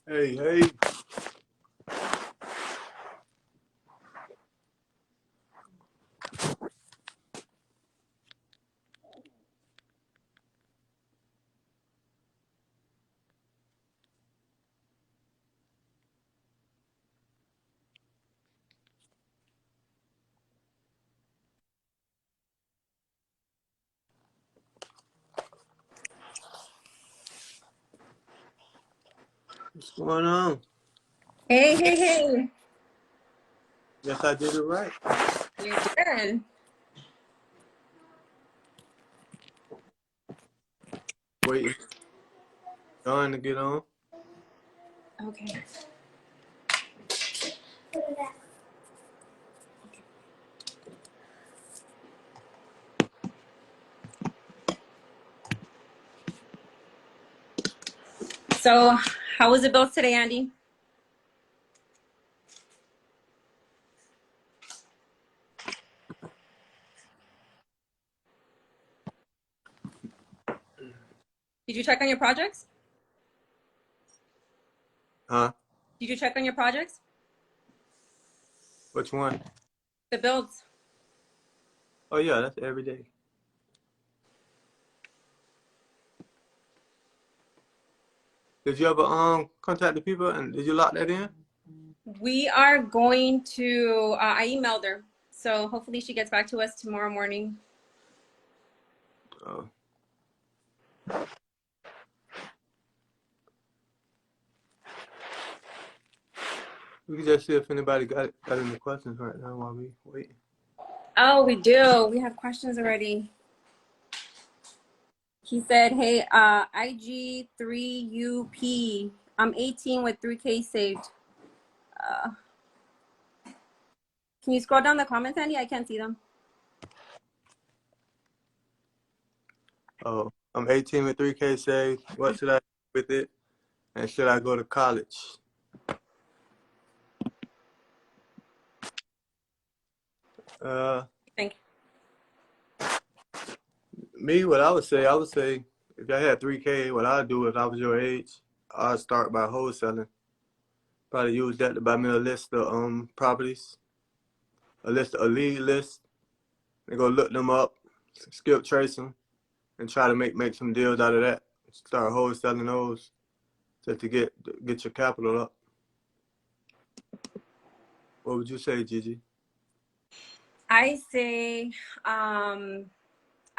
Hey, hey. What's going on? Hey, hey, hey. Guess I did it right. You did. Waiting. Trying to get on. Okay. So, how was it built today, Andy? Did you check on your projects? Huh? Did you check on your projects? Which one? The builds. Oh, yeah, that's every day. Did you ever contact the people and did you lock that in? We are going to, I emailed her. So hopefully she gets back to us tomorrow morning. Oh. We can just see if anybody got any questions right now while we wait. Oh, we do. We have questions already. He said, hey, IG3UP. I'm 18 with 3K saved. Can you scroll down the comments, Andy? I can't see them. Oh, I'm 18 with 3K saved. What should I do with it? And should I go to college? Thank Me, what I would say, if I had 3K, what I'd do if I was your age, I'd start by wholesaling. Probably use that to buy me a list of properties, a lead list, and go look them up, skip trace them, and try to make some deals out of that. Start wholesaling those just to get your capital up. What would you say, Gigi? I say,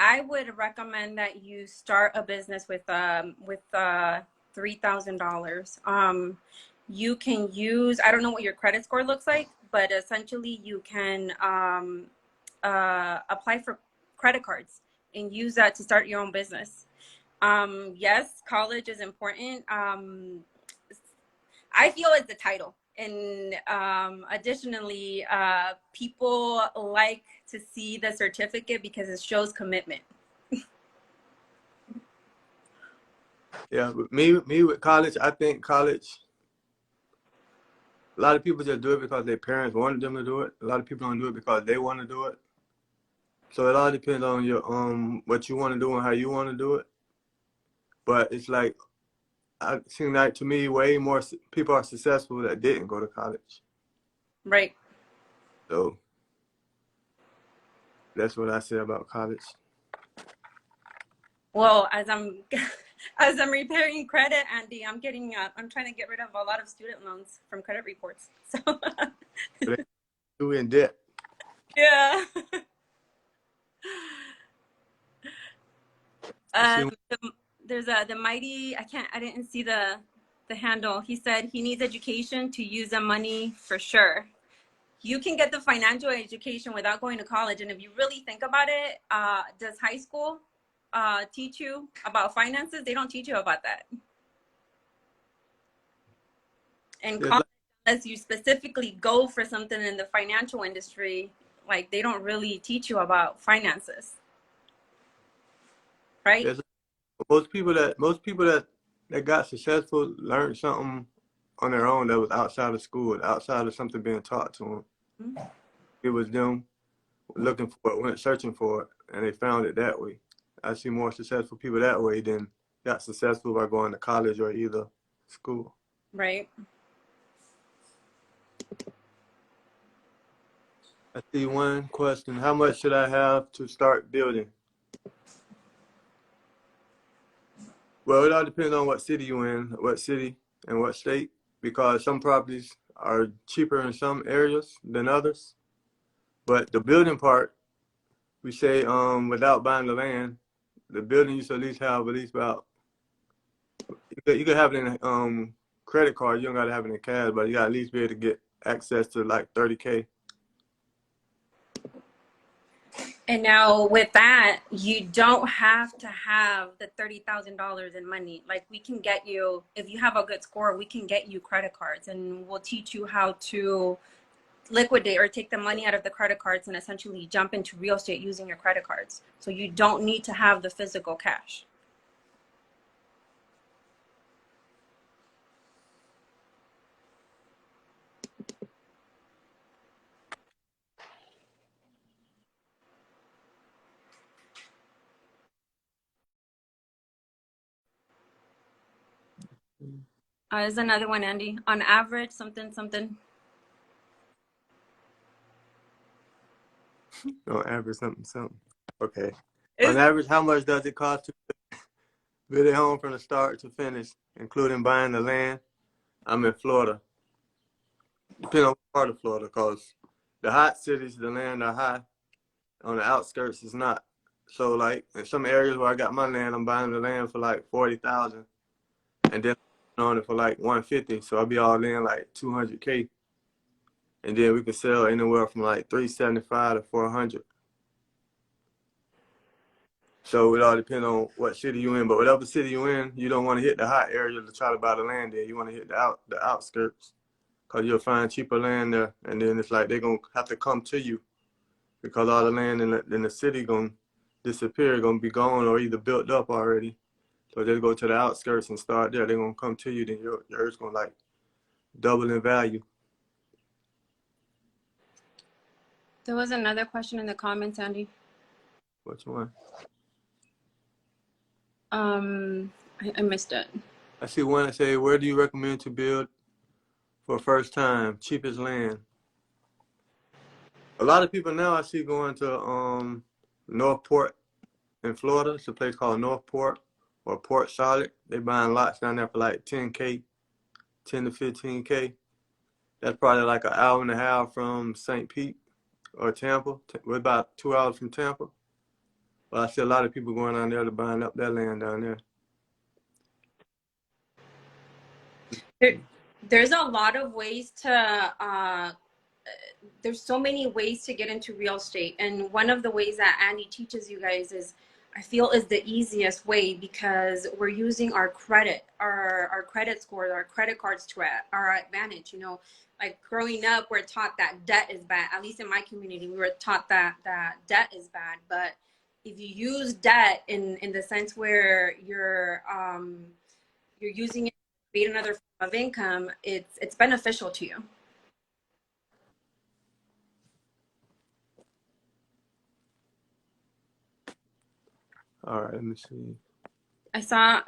I would recommend that you start a business with $3,000. You can use, I don't know what your credit score looks like, but essentially you can apply for credit cards and use that to start your own business. Yes, college is important. I feel it's the title. And additionally, people like to see the certificate because it shows commitment. Yeah, me with college, I think college, a lot of people just do it because their parents wanted them to do it. A lot of people don't do it because they want to do it. So it all depends on your what you want to do and how you want to do it. But it's like I seem like to me way more people are successful that didn't go to college. Right. So that's what I say about college. Well, as I'm repairing credit, Andy, I'm trying to get rid of a lot of student loans from credit reports. So But you in debt. yeah. See, There's the mighty. I didn't see the handle. He said he needs education to use the money for sure. You can get the financial education without going to college. And if you really think about it, does high school teach you about finances? They don't teach you about that. And college, unless you specifically go for something in the financial industry, like they don't really teach you about finances, right? most people that got successful learned something on their own that was outside of school, outside of something being taught to them. Mm-hmm. It was them looking for it, went searching for it, and they found it that way. I see more successful people that way than got successful by going to college or either school. Right. I see one question. How much should I have to start building? Well, it all depends on what city you're in, what city and what state, because some properties are cheaper in some areas than others. But the building part, we say without buying the land, the building you should at least have at least about, you could have it in credit card. You don't gotta have it in cash, but you gotta at least be able to get access to like 30K. And now with that, you don't have to have the $30,000 in money. Like we can get you, if you have a good score, we can get you credit cards and we'll teach you how to liquidate or take the money out of the credit cards and essentially jump into real estate using your credit cards. So you don't need to have the physical cash. There's another one, Andy. On average, something. On average, something. Okay. On average, how much does it cost to build a home from the start to finish, including buying the land? I'm in Florida. Depending on what part of Florida, because the hot cities, the land are high. On the outskirts, it's not. So, like, in some areas where I got my land, I'm buying the land for like 40,000, and then on it for like 150. So I'll be all in like 200K, and then we can sell anywhere from like 375 to 400. So it all depends on what city you're in. But whatever city you're in, you don't want to hit the hot area to try to buy the land there. You want to hit the outskirts, because you'll find cheaper land there. And then it's like they're going to have to come to you, because all the land in the city going to disappear, going to be gone or either built up already. So they go to the outskirts and start there. They're going to come to you. Then your earth's going to like double in value. There was another question in the comments, Andy. Which one? I missed it. I see one that say, where do you recommend to build for first time? Cheapest land. A lot of people now I see going to Northport in Florida. It's a place called Northport or Port Charlotte. They buying lots down there for like 10K, 10 to 15K. That's probably like an hour and a half from St. Pete or Tampa. We're about 2 hours from Tampa. But I see a lot of people going down there to buying up that land down there. There's a lot of ways to there's so many ways to get into real estate, and one of the ways that Andy teaches you guys is, I feel, is the easiest way, because we're using our credit, our credit scores, our credit cards to our advantage. You know, like growing up, we're taught that debt is bad. At least in my community, we were taught that debt is bad. But if you use debt in the sense where you're using it to create another form of income, it's beneficial to you. All right, let me see. I saw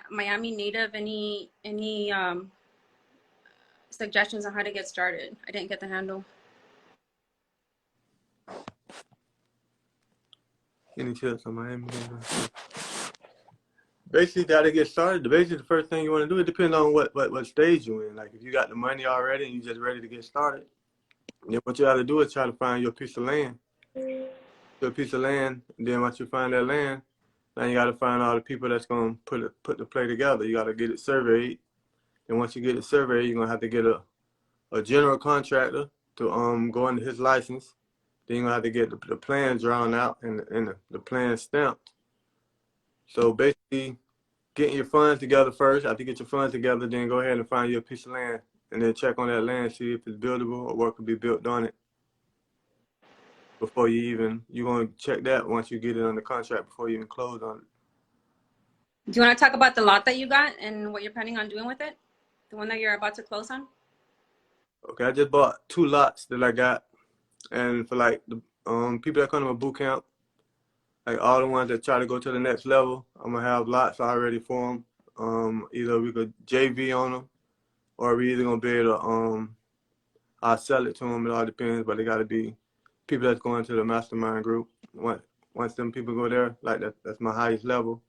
Miami native. Any suggestions on how to get started? I didn't get the handle. Any tips on Miami? Basically, how to get started. Basically, the first thing you want to do, it depends on what stage you're in. Like if you got the money already and you're just ready to get started, then what you got to do is try to find your piece of land. Your piece of land, and then once you find that land, now you got to find all the people that's going to put the play together. You got to get it surveyed. And once you get it surveyed, you're going to have to get a general contractor to go into his license. Then you're going to have to get the plan drawn out and the plan stamped. So basically, getting your funds together first. After you get your funds together, then go ahead and find your piece of land, and then check on that land, see if it's buildable or what could be built on it. Before you're going to check that once you get it under contract before you even close on it. Do you want to talk about the lot that you got and what you're planning on doing with it? The one that you're about to close on? Okay, I just bought 2 lots that I got, and for like the people that come to my boot camp, like all the ones that try to go to the next level, I'm gonna have lots already for them. Either we could JV on them, or we either gonna be able to I'll sell it to them. It all depends, but they gotta be people that's going to the mastermind group. Once them people go there, like that's my highest level.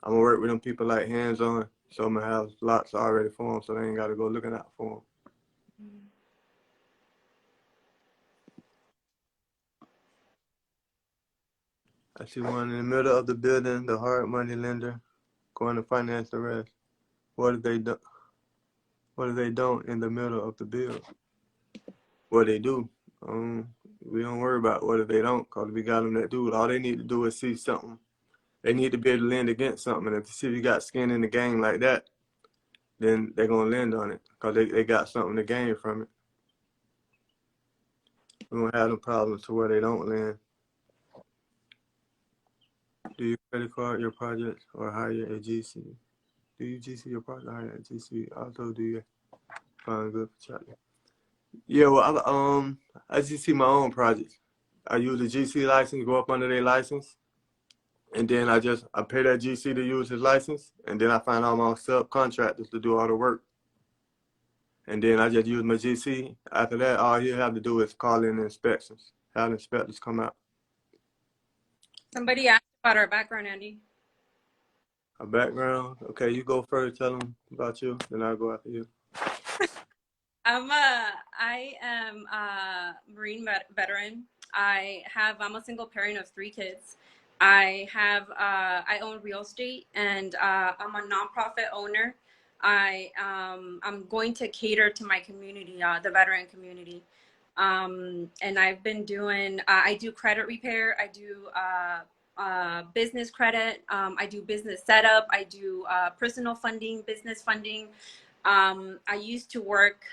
I'm gonna work with them people like hands on, so I'm gonna have lots already for them, so they ain't gotta go looking out for them. I see one in the middle of the building, the hard money lender, going to finance the rest. What if they do? What if they don't in the middle of the bill? What they do? We don't worry about what if they don't, cause we got them that do it. All they need to do is see something. They need to be able to lend against something. And if the city got skin in the game like that, then they're gonna lend on it, cause they got something to gain from it. We don't have no problems to where they don't lend. Do you credit card your projects or hire a GC? Do you GC your project or hire a GC? Also, do you find good for Charlie? Yeah, well, I GC my own projects. I use a GC license, go up under their license, and then I pay that GC to use his license, and then I find all my subcontractors to do all the work. And then I just use my GC. After that, all you have to do is call in the inspections, have the inspectors come out. Somebody asked about our background, Andy. A background? Okay, you go first, tell them about you, then I'll go after you. I am a Marine veteran. I'm a single parent of 3 kids. I own real estate, and I'm a nonprofit owner. I'm going to cater to my community, the veteran community. And I've been doing, I do credit repair. I do business credit. I do business setup. I do personal funding, business funding. I used to work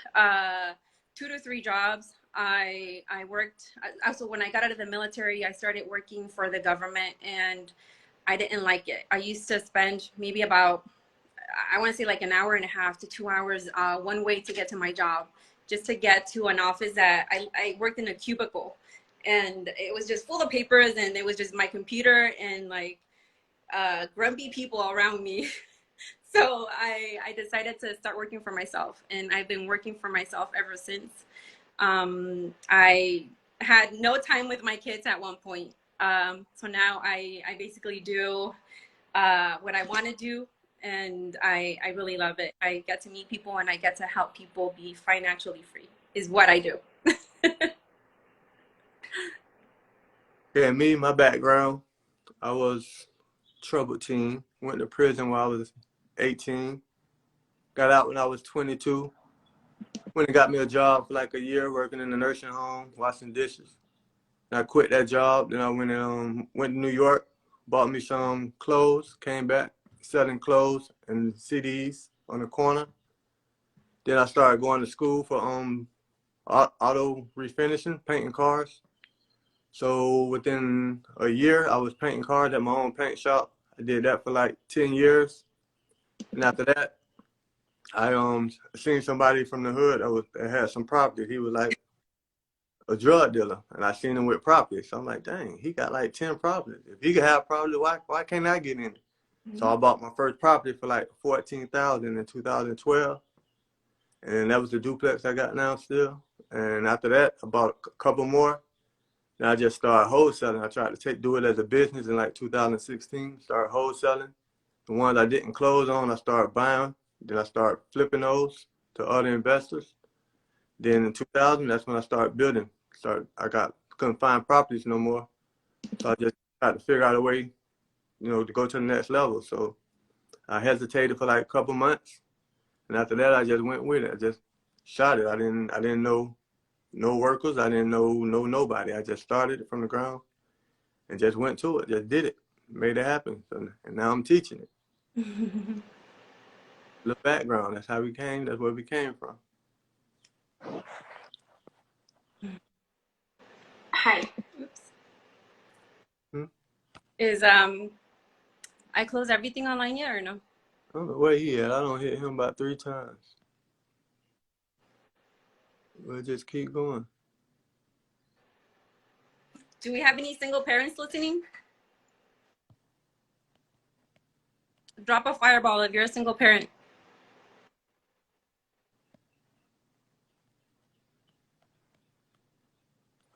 2 to 3 jobs. I worked, so when I got out of the military, I started working for the government, and I didn't like it. I used to spend maybe about, I want to say like an hour and a half to 2 hours one way to get to my job, just to get to an office that I worked in a cubicle, and it was just full of papers, and it was just my computer and like grumpy people around me. So I decided to start working for myself, and I've been working for myself ever since. I had no time with my kids at one point. So now I basically do what I want to do, and I really love it. I get to meet people, and I get to help people be financially free is what I do. Yeah, me, my background, I was troubled teen, went to prison when I was 18, got out when I was 22, went and got me a job for like a year working in a nursing home, washing dishes. And I quit that job, then I went to New York, bought me some clothes, came back selling clothes and CDs on the corner. Then I started going to school for auto refinishing, painting cars. So within a year, I was painting cars at my own paint shop. I did that for like 10 years. And after that, I seen somebody from the hood that had some property. He was like a drug dealer, and I seen him with property. So I'm like, dang, he got like 10 properties. If he could have property, why can't I get in it? So I bought my first property for like $14,000 in 2012, and that was the duplex I got now still. And after that, I bought a couple more. And I just started wholesaling. I tried to do it as a business in like 2016. Started wholesaling. The ones I didn't close on, I started buying. Then I started flipping those to other investors. Then in 2000, that's when I started building. Couldn't find properties no more. So I just had to figure out a way, to go to the next level. So I hesitated for like a couple months. And after that, I just went with it. I just shot it. I didn't know no workers. I didn't know nobody. I just started it from the ground and just went to it. Just did it. Made it happen. So, and now I'm teaching it. The background. That's how we came. That's where we came from. Hi. Oops. Is I closed everything online yet or no? I don't know where he at. I don't hit him about 3 times. We'll just keep going. Do we have any single parents listening? Drop a fireball if you're a single parent.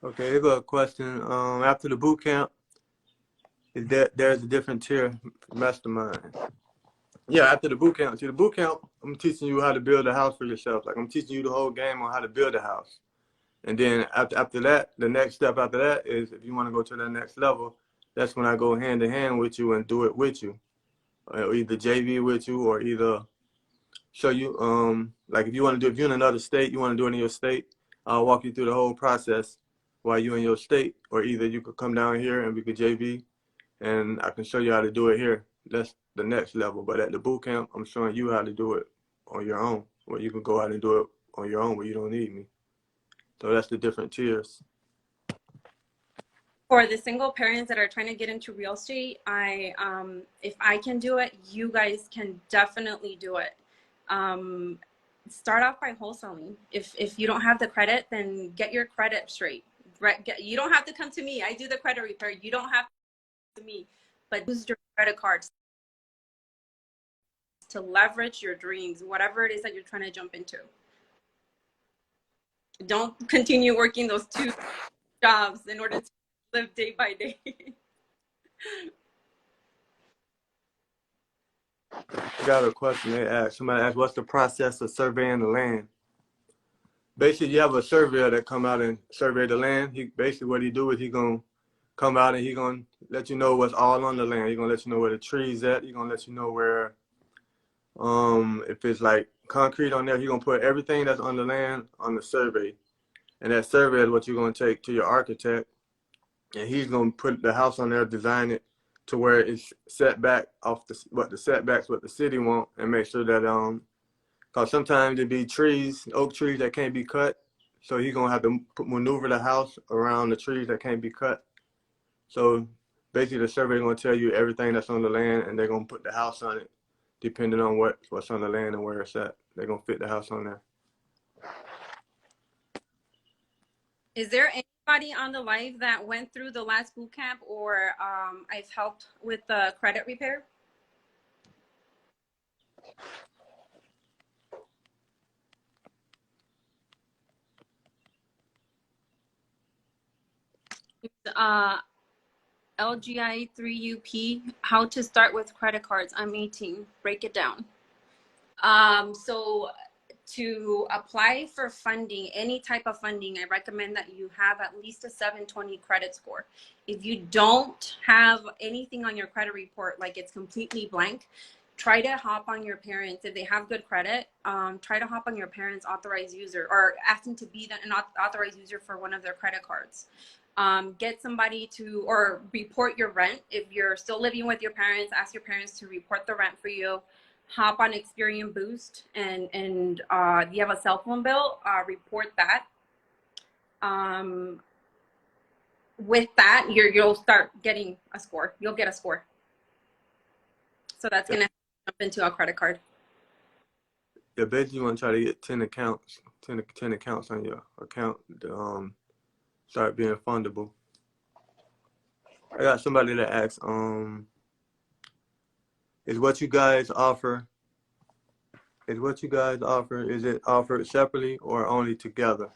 Okay, here go a question. After the boot camp, there's a different tier mastermind. Yeah, after the boot camp. See, the boot camp, I'm teaching you how to build a house for yourself. Like I'm teaching you the whole game on how to build a house. And then after that, the next step after that is if you want to go to that next level, that's when I go hand in hand with you and do it with you, or either JV with you, or either show you. Like if you want to do, if you're in another state, you want to do it in your state, I'll walk you through the whole process while you're in your state, or either you could come down here and we could JV, and I can show you how to do it here. That's the next level. But at the boot camp, I'm showing you how to do it on your own, where you can go out and do it on your own, where you don't need me. So that's the different tiers. For the single parents that are trying to get into real estate, if I can do it, you guys can definitely do it. Start off by wholesaling. If you don't have the credit, then get your credit straight. Right? You don't have to come to me. I do the credit repair. You don't have to come to me, but use your credit cards to leverage your dreams, whatever it is that you're trying to jump into. Don't continue working those 2 jobs in order to live day by day. I got a question they asked. Somebody asked, what's the process of surveying the land? Basically, you have a surveyor that come out and survey the land. Basically what he do is he gonna come out and he gonna let you know what's all on the land. He gonna let you know where the trees at. He gonna let you know where, if it's like concrete on there, he gonna put everything that's on the land on the survey. And that survey is what you're gonna take to your architect, and he's gonna put the house on there, design it to where it's set back off what the city want, and make sure that cause sometimes there be trees, oak trees that can't be cut, so he's gonna have to maneuver the house around the trees that can't be cut. So basically, the survey gonna tell you everything that's on the land, and they're gonna put the house on it, depending on what's on the land and where it's at. They're gonna fit the house on there. Is there anybody on the live that went through the last boot camp, or I've helped with the credit repair? LGI 3UP, how to start with credit cards. I'm 18. Break it down. So to apply for funding, any type of funding, I recommend that you have at least a 720 credit score. If you don't have anything on your credit report, like it's completely blank, try to hop on your parents. If they have good credit, try to hop on your parents' authorized user, or ask them to be an authorized user for one of their credit cards. Get somebody to, or report your rent. If you're still living with your parents, ask your parents to report the rent for you. Hop on Experian Boost, and you have a cell phone bill, report that. With that, you'll start getting a score. You'll get a score. So that's gonna jump into a credit card. Yeah, basically you want to try to get 10 accounts on your account to start being fundable. I got somebody that asks, is what you guys offer, is it offered separately or only together?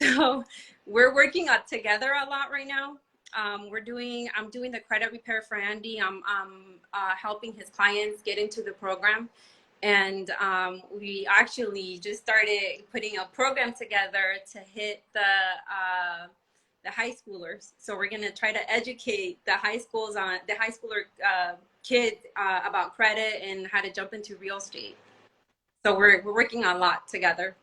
So we're working together a lot right now. I'm doing the credit repair for Andy. I'm helping his clients get into the program. And we actually just started putting a program together to hit the high schoolers. So we're gonna try to educate the high schooler kids about credit and how to jump into real estate. So we're working a lot together.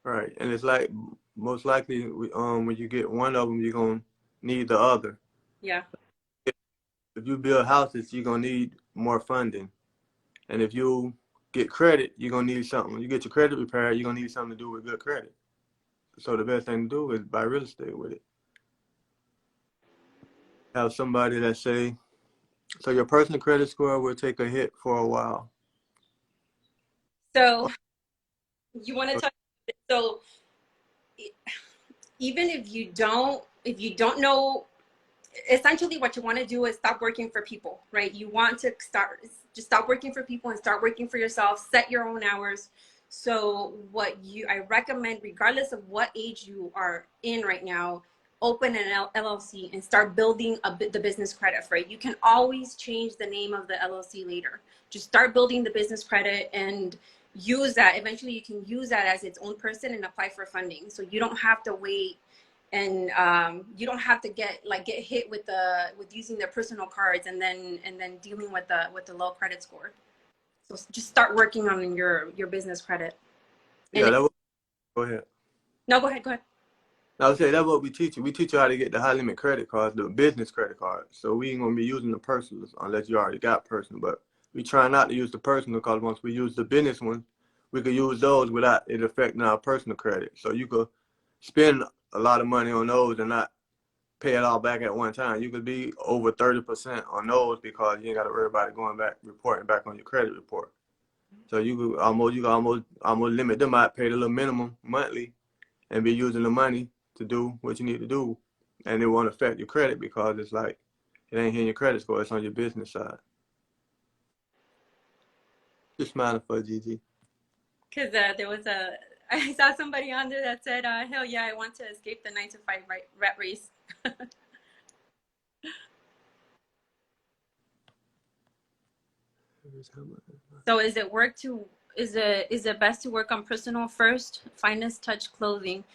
Right, and it's like most likely when you get one of them, you're gonna need the other. Yeah. If you build houses, you're gonna need more funding, and if you get credit, you're gonna need something. You get your credit repaired, you're gonna need something to do with good credit. So the best thing to do is buy real estate with it. Have somebody that say, so your personal credit score will take a hit for a while. So you want to talk? So even if you don't know, essentially what you want to do is stop working for people, right? You want to just stop working for people and start working for yourself. Set your own hours. So I recommend, regardless of what age you are in right now, open an LLC and start building the business credit for it. You can always change the name of the LLC later. Just start building the business credit and use that. Eventually you can use that as its own person and apply for funding. So you don't have to wait, and you don't have to get hit with using their personal cards and then dealing with the low credit score. So just start working on your business credit. Yeah, that was, go ahead. No, go ahead. I would say that's what we teach you. We teach you how to get the high limit credit cards, the business credit cards. So we ain't gonna be using the personals unless you already got personal. But we try not to use the personal because once we use the business one, we could use those without it affecting our personal credit. So you could spend a lot of money on those and not pay it all back at one time. You could be over 30% on those because you ain't got to worry about it going back, reporting back on your credit report. So you could almost limit them out, pay the little minimum monthly, and be using the money to do what you need to do, and it won't affect your credit because it's like it ain't hitting your credit score. It's on your business side. Just smiling for Gigi. Because I saw somebody on there that said, hell yeah, I want to escape the 9-to-5 rat race. So is it best to work on personal first? Finest touch clothing.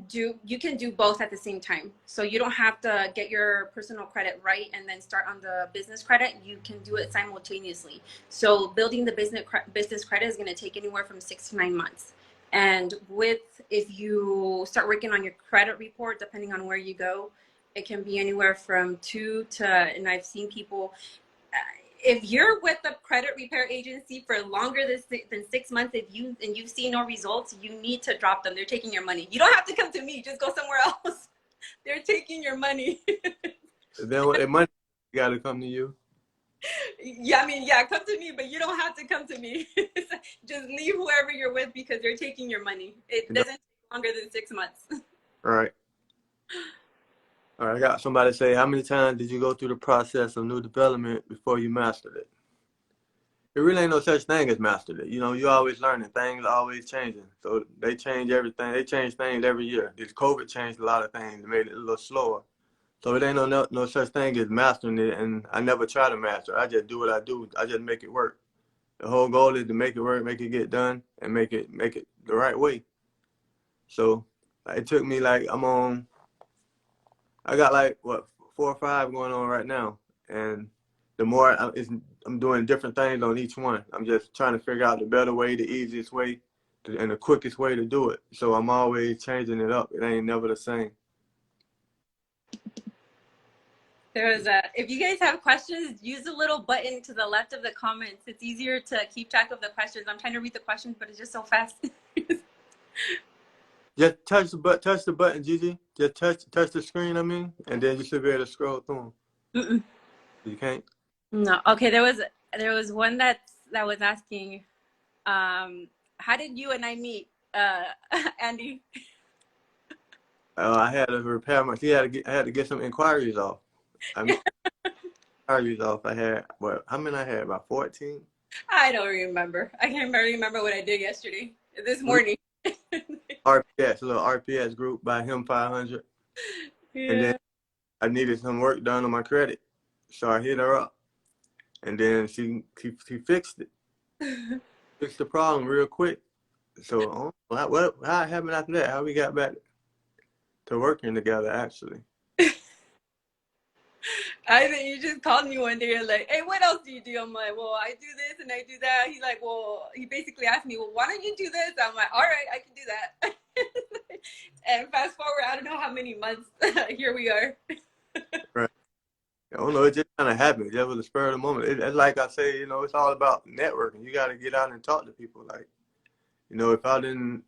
You can do both at the same time. So you don't have to get your personal credit right and then start on the business credit. You can do it simultaneously. So building the business credit is going to take anywhere from 6 to 9 months. And if you start working on your credit report, depending on where you go, it can be anywhere from 2 to, and I've seen people, if you're with a credit repair agency for longer than 6 months, and you see no results, you need to drop them. They're taking your money. You don't have to come to me. Just go somewhere else. They're taking your money. Then when their money, you got to come to you. Yeah, come to me, but you don't have to come to me. Just leave whoever you're with because they're taking your money. It doesn't take longer than 6 months. All right. All right, I got somebody say, how many times did you go through the process of new development before you mastered it? It really ain't no such thing as mastered it. You know, you're always learning. Things are always changing. So they change everything. They change things every year. This COVID changed a lot of things. It made it a little slower. So it ain't no such thing as mastering it. And I never try to master it. I just do what I do. I just make it work. The whole goal is to make it work, make it get done, and make it the right way. So it took me I got 4 or 5 going on right now, and the more I'm doing different things on each one. I'm just trying to figure out the better way, the easiest way, and the quickest way to do it. So I'm always changing it up. It ain't never the same. If you guys have questions, use the little button to the left of the comments. It's easier to keep track of the questions. I'm trying to read the questions, but it's just so fast. Just touch the button, Gigi. Just touch the screen, and then you should be able to scroll through them. You can't? No. Okay, there was one that was asking, how did you and I meet, Andy? I had to repair I had to get some inquiries off. Inquiries off. I had how many I had? About 14? I don't remember. I can't remember what I did this morning. RPS, a little RPS group by him 500. Yeah. And then I needed some work done on my credit. So I hit her up. And then she fixed it. Fixed the problem real quick. So how happened after that? How we got back to working together actually? I think you just called me one day and like, hey, what else do you do? I'm like, well, I do this and I do that. He's like, well, he basically asked me, well, why don't you do this? I'm like, all right, I can do that. And fast forward, I don't know how many months, here we are. Right. I don't know, it just kind of happened. That was the spur of the moment. It's like I say, it's all about networking. You got to get out and talk to people. Like, if I didn't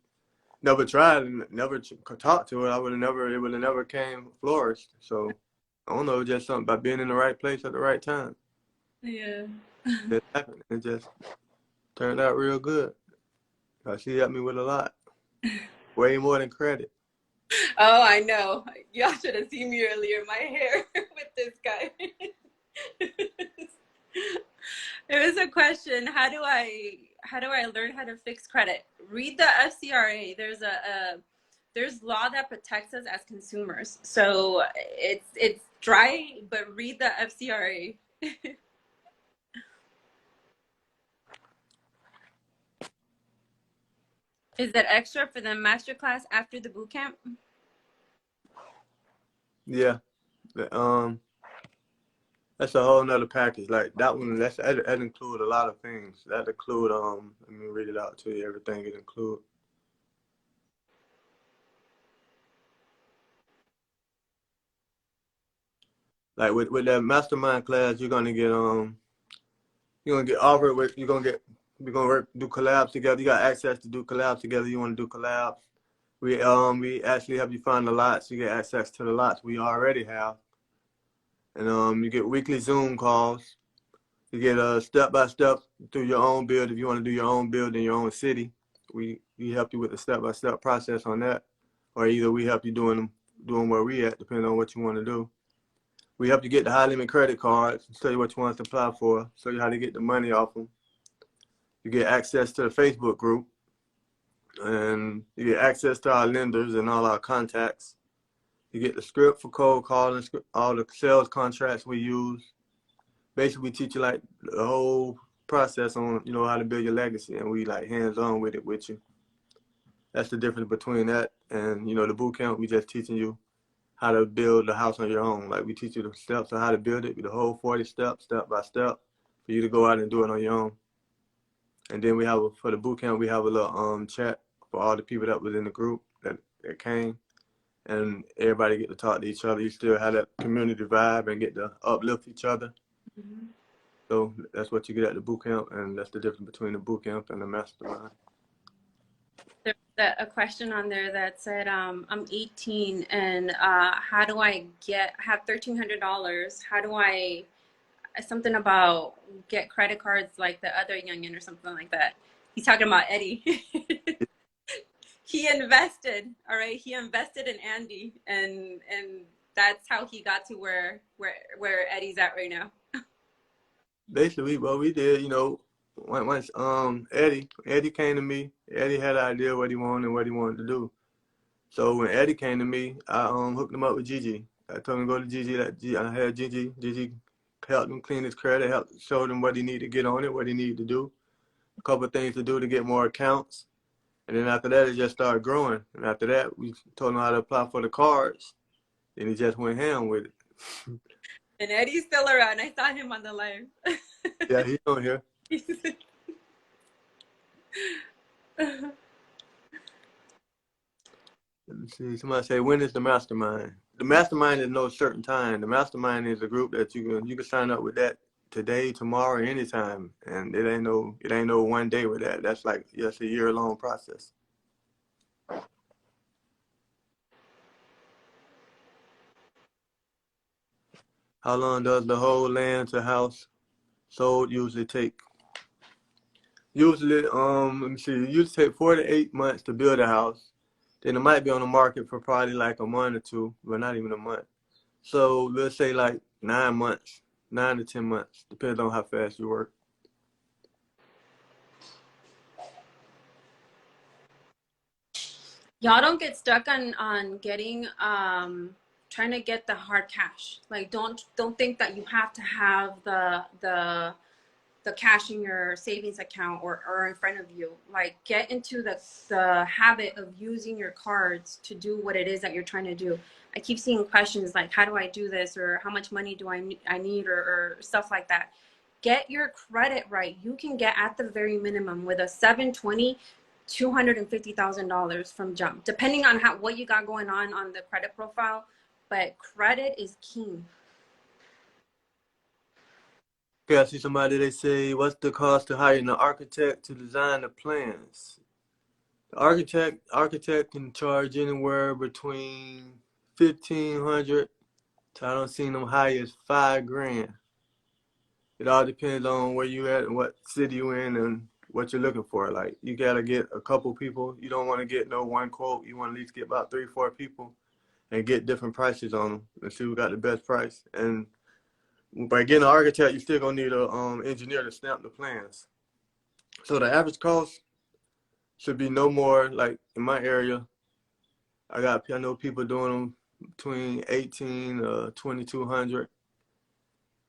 never tried and never talked to her, it would have never came flourished. So I don't know, just something about being in the right place at the right time. Yeah. It happened. It just turned out real good. She helped me with a lot. Way more than credit. Oh, I know. Y'all should have seen me earlier. My hair with this guy. There was a question. How learn how to fix credit? Read the FCRA. There's law that protects us as consumers. So it's dry, but read the FCRA. Is that extra for the masterclass after the boot camp? Yeah. That's a whole nother package. Like that one, that include a lot of things. That include let me read it out to you. Everything it include. Like with that mastermind class, you're gonna get offered with we're gonna do collabs together. You got access to do collabs together. You want to do collabs? We actually help you find the lots. You get access to the lots we already have, and you get weekly Zoom calls. You get a step by step through your own build. If you want to do your own build in your own city, we help you with the step by step process on that, or either we help you doing where we at, depending on what you want to do. We help you get the high limit credit cards, show you what you want to apply for, show you how to get the money off them. You get access to the Facebook group, and you get access to our lenders and all our contacts. You get the script for cold calling, all the sales contracts we use. Basically, we teach you like the whole process on, how to build your legacy, and we like hands-on with it with you. That's the difference between that and, the boot camp. We just teaching you how to build the house on your own. Like we teach you the steps of how to build it, the whole 40 steps, step by step, for you to go out and do it on your own. And then for the boot camp, we have a little chat for all the people that was in the group that came, and everybody get to talk to each other. You still have that community vibe and get to uplift each other. Mm-hmm. So that's what you get at the boot camp, and that's the difference between the boot camp and the mastermind. There's a question on there that said, I'm 18 and how do I have $1,300? How do I, something about get credit cards like the other youngin or something like that. He's talking about Eddie. He invested, all right? He invested in Andy, and that's how he got to where Eddie's at right now. Basically, what we did, once Eddie came to me, Eddie had an idea what he wanted to do. So when Eddie came to me, I hooked him up with Gigi. I told him to go to Gigi. I had Gigi. Gigi helped him clean his credit, showed him what he needed to get on it, what he needed to do, a couple of things to do to get more accounts. And then after that, it just started growing. And after that, we told him how to apply for the cards. And he just went ham with it. And Eddie's still around. I saw him on the live. Yeah, he's on here. Let me see. Somebody say, when is the mastermind? The mastermind is no certain time. The mastermind is a group that you can sign up with that today, tomorrow, anytime. And it ain't no one day with that. That's like just a year-long process. How long does the whole land to house sold usually take? Usually, let me see. It usually take 4 to 8 months to build a house. Then it might be on the market for probably like a month or two, but not even a month. So let's say like 9 months, 9 to 10 months, depends on how fast you work. Y'all don't get stuck on getting trying to get the hard cash. Like don't think that you have to have the cash in your savings account or in front of you. Like get into the habit of using your cards to do what it is that you're trying to do. I keep seeing questions like, how do I do this? Or how much money do I need or stuff like that. Get your credit right. You can get at the very minimum with a 720, $250,000 from jump, depending on what you got going on the credit profile. But credit is key. Okay, I see somebody, they say, what's the cost to hiring an architect to design the plans? The architect can charge anywhere between $1,500 to, I don't see them high as $5,000. It all depends on where you at and what city you in and what you're looking for. Like you gotta get a couple people. You don't want to get no one quote. You want to at least get about 3-4 people and get different prices on them and see who got the best price. And by getting an architect, you still gonna need a engineer to stamp the plans. So the average cost should be no more, like in my area, I know people doing them between 18 2200.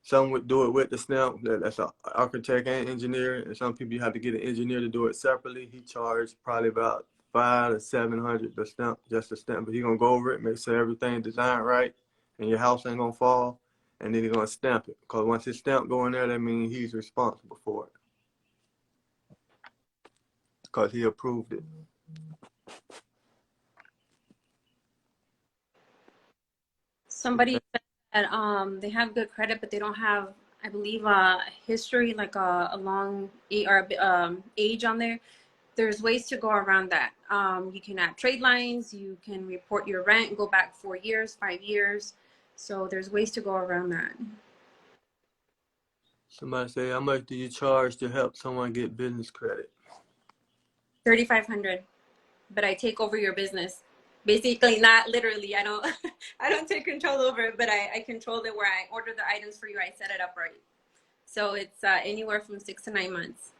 Some would do it with the stamp. That's an architect and engineer, and some people you have to get an engineer to do it separately. He charged probably about 500 to 700 the stamp, just the stamp. But he gonna go over it, make sure everything designed right, and your house ain't gonna fall. And then he's gonna stamp it. Cause once his stamp go in there, that means he's responsible for it. Cause he approved it. Somebody said that they have good credit, but they don't have, I believe, history, like a long age on there. There's ways to go around that. You can add trade lines. You can report your rent, go back 4 years, 5 years. So there's ways to go around that. Somebody say, how much do you charge to help someone get business credit? $3,500, but I take over your business. Basically, not literally. I don't I don't take control over it, but I control it where I order the items for you. I set it up right. So it's anywhere from 6 to 9 months.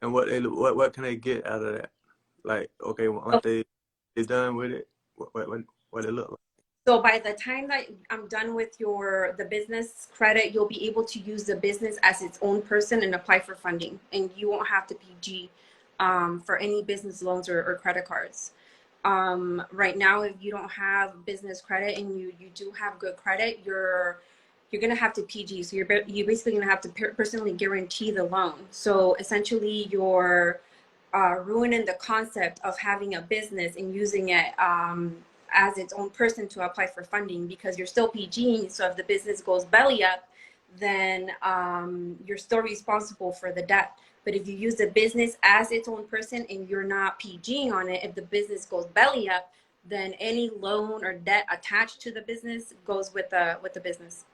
And what can they get out of that? Like, okay, once they done with it, what it look like? So by the time that I'm done with the business credit, you'll be able to use the business as its own person and apply for funding, and you won't have to PG for any business loans or credit cards. Right now, if you don't have business credit and you do have good credit, you're gonna have to PG. So you're basically gonna have to personally guarantee the loan. So essentially, you're ruining the concept of having a business and using it as its own person to apply for funding, because you're still PG. So if the business goes belly up, then you're still responsible for the debt. But if you use the business as its own person and you're not PGing on it, if the business goes belly up, then any loan or debt attached to the business goes with the business.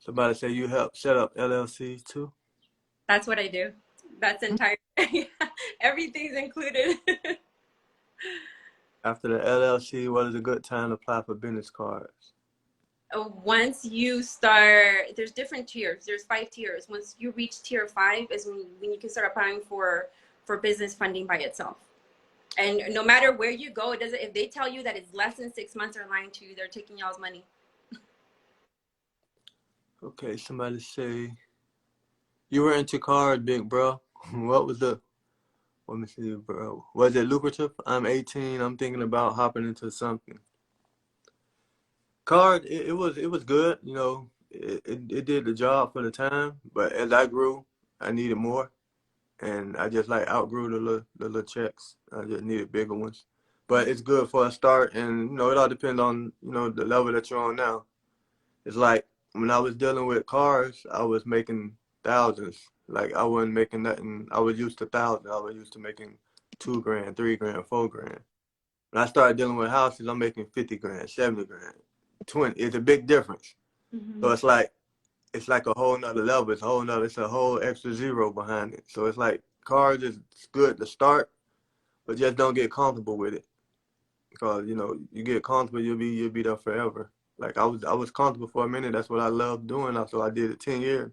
Somebody say you help set up LLCs too? That's what I do. That's entire. Everything's included. After the LLC, what is a good time to apply for business cards? Once you start, there's different tiers. There's 5 tiers. Once you reach tier 5 is when you can start applying for business funding by itself. And no matter where you go, it doesn't. If they tell you that it's less than 6 months, they're lying to you. They're taking y'all's money. Okay, somebody say you were into cars, big bro. What was the? Let me see, bro. Was it lucrative? I'm 18. I'm thinking about hopping into something. Card, it was good. You know, it did the job for the time. But as I grew, I needed more, and I just like outgrew the little checks. I just needed bigger ones. But it's good for a start, and you know, it all depends on the level that you're on now. It's like when I was dealing with cars, I was making thousands. Like I wasn't making nothing. I was used to thousands. I was used to making 2 grand, 3 grand, 4 grand. When I started dealing with houses, I'm making 50 grand, 70 grand, 20. It's a big difference. Mm-hmm. So it's like a whole nother level. It's a whole extra zero behind it. So it's like cars is good to start, but just don't get comfortable with it. Because you get comfortable, you'll be there forever. Like I was comfortable for a minute. That's what I loved doing. So I did it 10 years.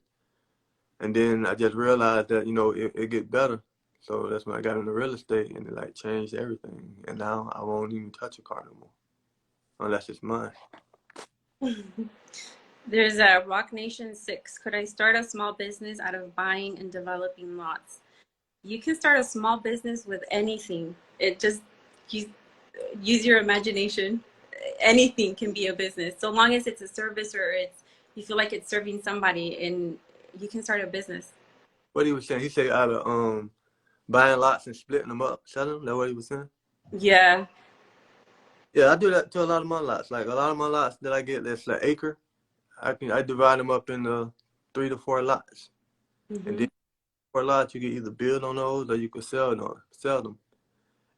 And then I just realized that, it get better. So that's when I got into real estate, and it like changed everything. And now I won't even touch a car no more. Unless it's mine. There's a Rock Nation 6. Could I start a small business out of buying and developing lots? You can start a small business with anything. It just use your imagination. Anything can be a business, so long as it's a service or you feel like it's serving somebody, and you can start a business. What he was saying, he said out of buying lots and splitting them up, selling them. That's what he was saying. Yeah. Yeah, I do that to a lot of my lots. Like a lot of my lots that I get that's an acre, I divide them up into 3 to 4 lots. Mm-hmm. And then 4 lots, you can either build on those or you can sell them.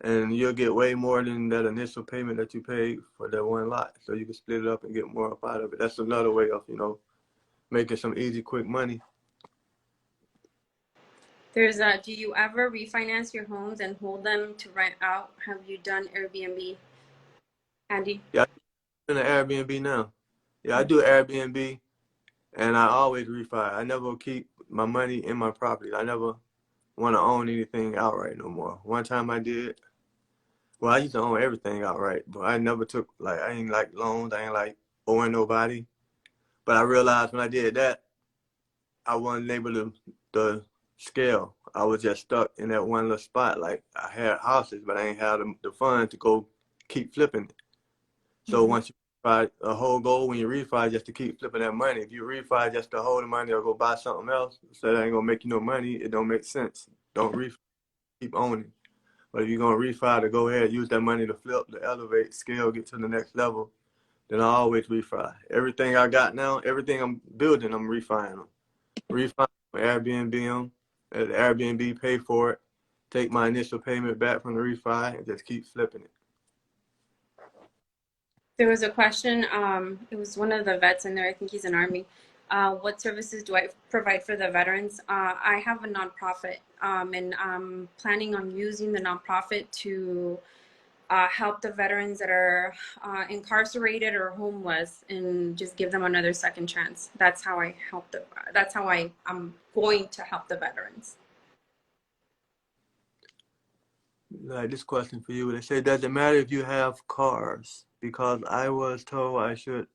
And you'll get way more than that initial payment that you paid for that one lot. So you can split it up and get more up out of it. That's another way of, making some easy, quick money. There's do you ever refinance your homes and hold them to rent out? Have you done Airbnb, Andy? Yeah, I'm in an Airbnb now. Yeah, I do Airbnb, and I always refi. I never keep my money in my property. I never want to own anything outright no more. One time I did. Well, I used to own everything outright, but I never took, like, I ain't like loans. I ain't like owing nobody. But I realized when I did that, I wasn't able to scale. I was just stuck in that one little spot. Like, I had houses, but I ain't had the funds to go keep flipping it. So once you refi, a whole goal when you refi just to keep flipping that money. If you refi just to hold the money or go buy something else, so that ain't gonna make you no money, it don't make sense. Don't refi, keep owning. But if you're gonna refi to go ahead, use that money to flip, to elevate, scale, get to the next level, then I always refi. Everything I got now, everything I'm building, I'm refining them. Refi, Airbnb them, let the Airbnb pay for it, take my initial payment back from the refi, and just keep flipping it. There was a question, it was one of the vets in there, I think he's in Army. What services do I provide for the veterans? I have a nonprofit, and I'm planning on using the nonprofit to help the veterans that are incarcerated or homeless and just give them another second chance. That's how I help them. That's how I'm going to help the veterans. Like this question for you. They say, does it matter if you have cars? Because I was told I shouldn't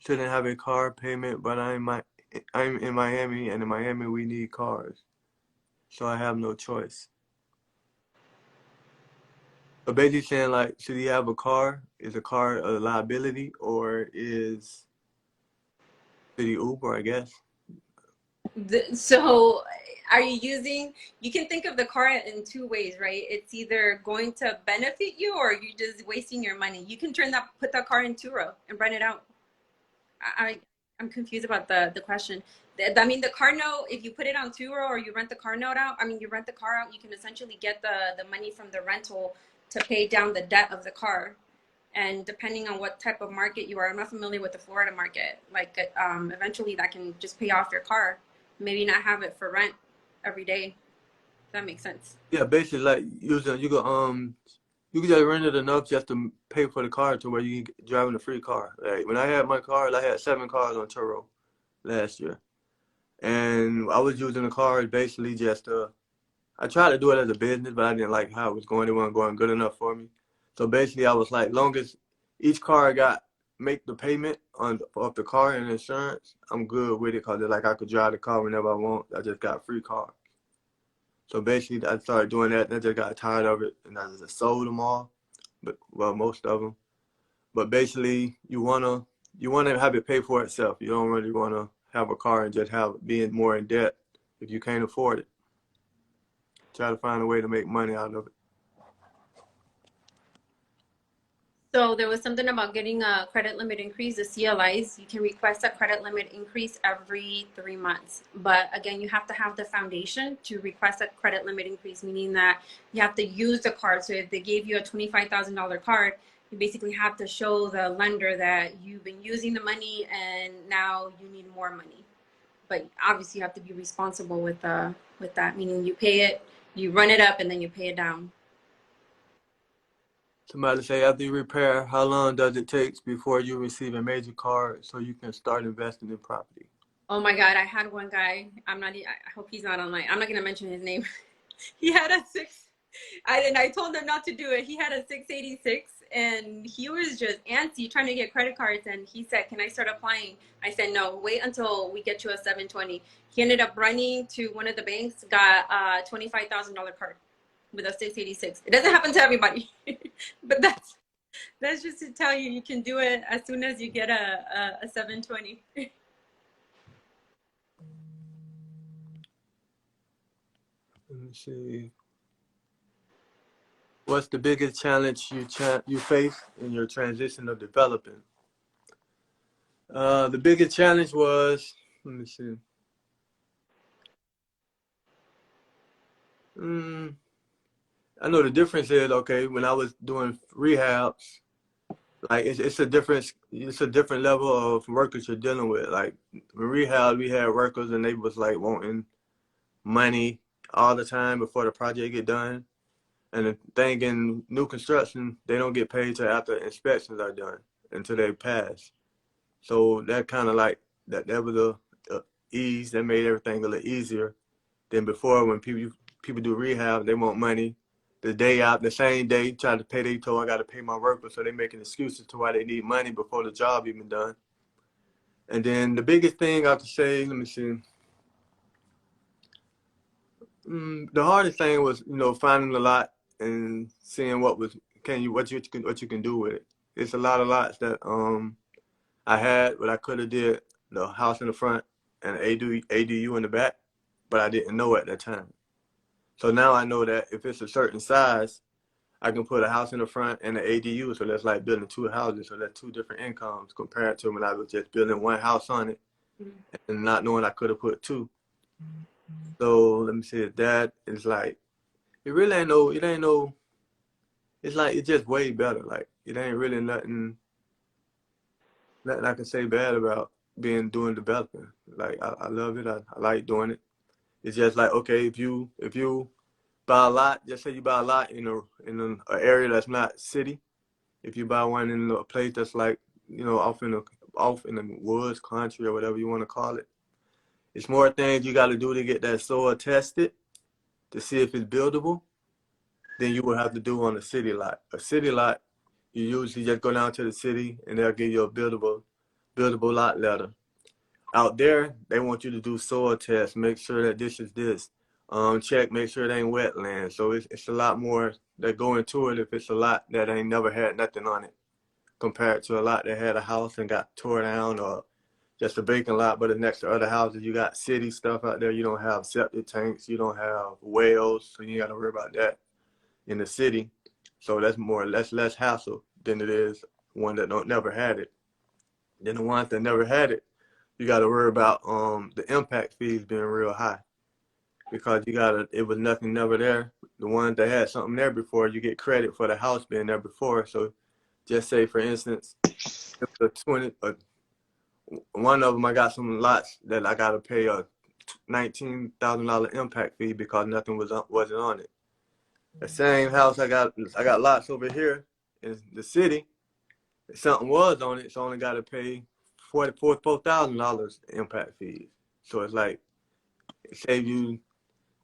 have a car payment, but I'm in Miami, and in Miami we need cars, so I have no choice. But basically saying, like, should he have a car? Is a car a liability, or should he Uber, I guess? So are you can think of the car in two ways, right? It's either going to benefit you or you're just wasting your money. You can put that car in Turo and rent it out. I'm confused about the question. I mean, the car note, if you put it on Turo or you rent the car note out, you rent the car out, you can essentially get the money from the rental to pay down the debt of the car. And depending on what type of market you are, I'm not familiar with the Florida market. Like, eventually that can just pay off your car. Maybe not have it for rent every day. If that makes sense. Yeah, basically, like, you can just rent it enough just to pay for the car to where you can driving a free car. Like, when I had my cars, I had 7 cars on Turo last year, and I was using the cars basically just I tried to do it as a business, but I didn't like how it was going. It wasn't going good enough for me. So basically, I was like, long as each car make the payment of the car and insurance, I'm good with it, because like I could drive the car whenever I want. I just got free car. So basically, I started doing that, and I just got tired of it, and I just sold them all. But, well, most of them. But basically, you wanna have it pay for itself. You don't really wanna have a car and just being more in debt if you can't afford it. Try to find a way to make money out of it. So there was something about getting a credit limit increase, the CLIs. You can request a credit limit increase every 3 months. But again, you have to have the foundation to request a credit limit increase, meaning that you have to use the card. So if they gave you a $25,000 card, you basically have to show the lender that you've been using the money and now you need more money. But obviously you have to be responsible with that, meaning you pay it, you run it up, and then you pay it down. Somebody say, after you repair, how long does it take before you receive a major card so you can start investing in property? Oh my God, I had one guy, I hope he's not online. I'm not going to mention his name. He had I told him not to do it. He had a 686 and he was just antsy trying to get credit cards. And he said, can I start applying? I said, no, wait until we get you a 720. He ended up running to one of the banks, got a $25,000 card with a 686. It doesn't happen to everybody, but that's just to tell you, you can do it as soon as you get a 720. Let me see. What's the biggest challenge you face in your transition of developing? The biggest challenge was, let me see. I know the difference is, okay, when I was doing rehabs, like it's a different level of workers you're dealing with. Like in rehab, we had workers and they was like wanting money all the time before the project get done. And the thing in new construction, they don't get paid till after inspections are done, until they pass. So that kind of like that was a ease. That made everything a little easier than before. When people do rehab, they want money the day out, the same day, try to pay their toll. I got to pay my workers, so they making excuses to why they need money before the job even done. And then the biggest thing I could say, let me see. The hardest thing was, finding a lot and seeing what you can do with it. It's a lot of lots that I had, but I could have did the house in the front and ADU in the back, but I didn't know at that time. So now I know that if it's a certain size, I can put a house in the front and an ADU. So that's like building two houses. So that's two different incomes compared to when I was just building one house on it and not knowing I could have put two. So let me see, that is like, it's like, it's just way better. Like, it ain't really nothing I can say bad about doing developing. Like, I love it. I like doing it. It's just like, okay, if you buy a lot, just say you buy a lot in an area that's not city. If you buy one in a place that's like, off in the woods, country, or whatever you want to call it, it's more things you got to do to get that soil tested to see if it's buildable than you would have to do on a city lot. A city lot, you usually just go down to the city and they'll give you a buildable lot letter. Out there, they want you to do soil tests, make sure that this is this. Check, make sure it ain't wetland. So it's a lot more that go into it if it's a lot that ain't never had nothing on it, compared to a lot that had a house and got tore down, or just a vacant lot, but it's next to other houses. You got city stuff out there. You don't have septic tanks. You don't have wells, so you got to worry about that in the city. So that's less hassle than it is one that never had it. Then the ones that never had it, you got to worry about the impact fees being real high, because it was nothing never there. The ones that had something there before, you get credit for the house being there before. So just say, for instance, one of them, I got some lots that I got to pay a $19,000 impact fee because nothing wasn't on it. The same house, I got lots over here in the city. If something was on it, so I only got to pay $4,000 impact fees. So it's like, it saved you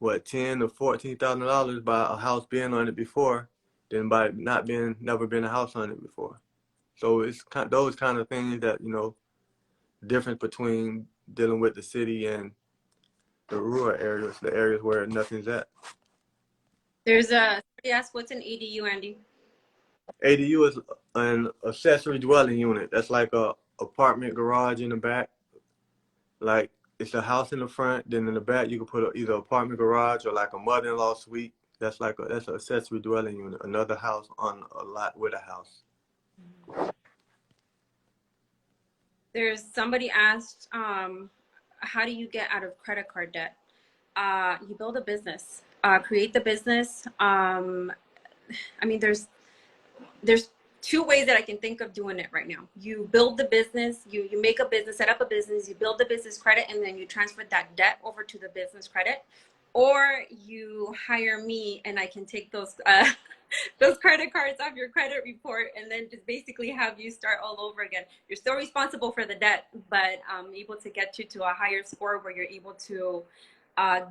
what, $10,000 to $14,000 by a house being on it before, than by never been a house on it before. So it's those kind of things that, difference between dealing with the city and the rural areas, the areas where nothing's at. Somebody asked, what's an ADU, Andy? ADU is an accessory dwelling unit. That's like a apartment garage in the back. Like, it's a house in the front, then in the back you can put either apartment garage or like a mother-in-law suite. That's an accessory dwelling unit, another house on a lot with a house. There's somebody asked, how do you get out of credit card debt? You build a business, create the business. I mean, there's two ways that I can think of doing it right now. You build the business, you make a business, set up a business, you build the business credit, and then you transfer that debt over to the business credit. Or you hire me and I can take those credit cards off your credit report and then just basically have you start all over again. You're still responsible for the debt, but I'm able to get you to a higher score where you're able to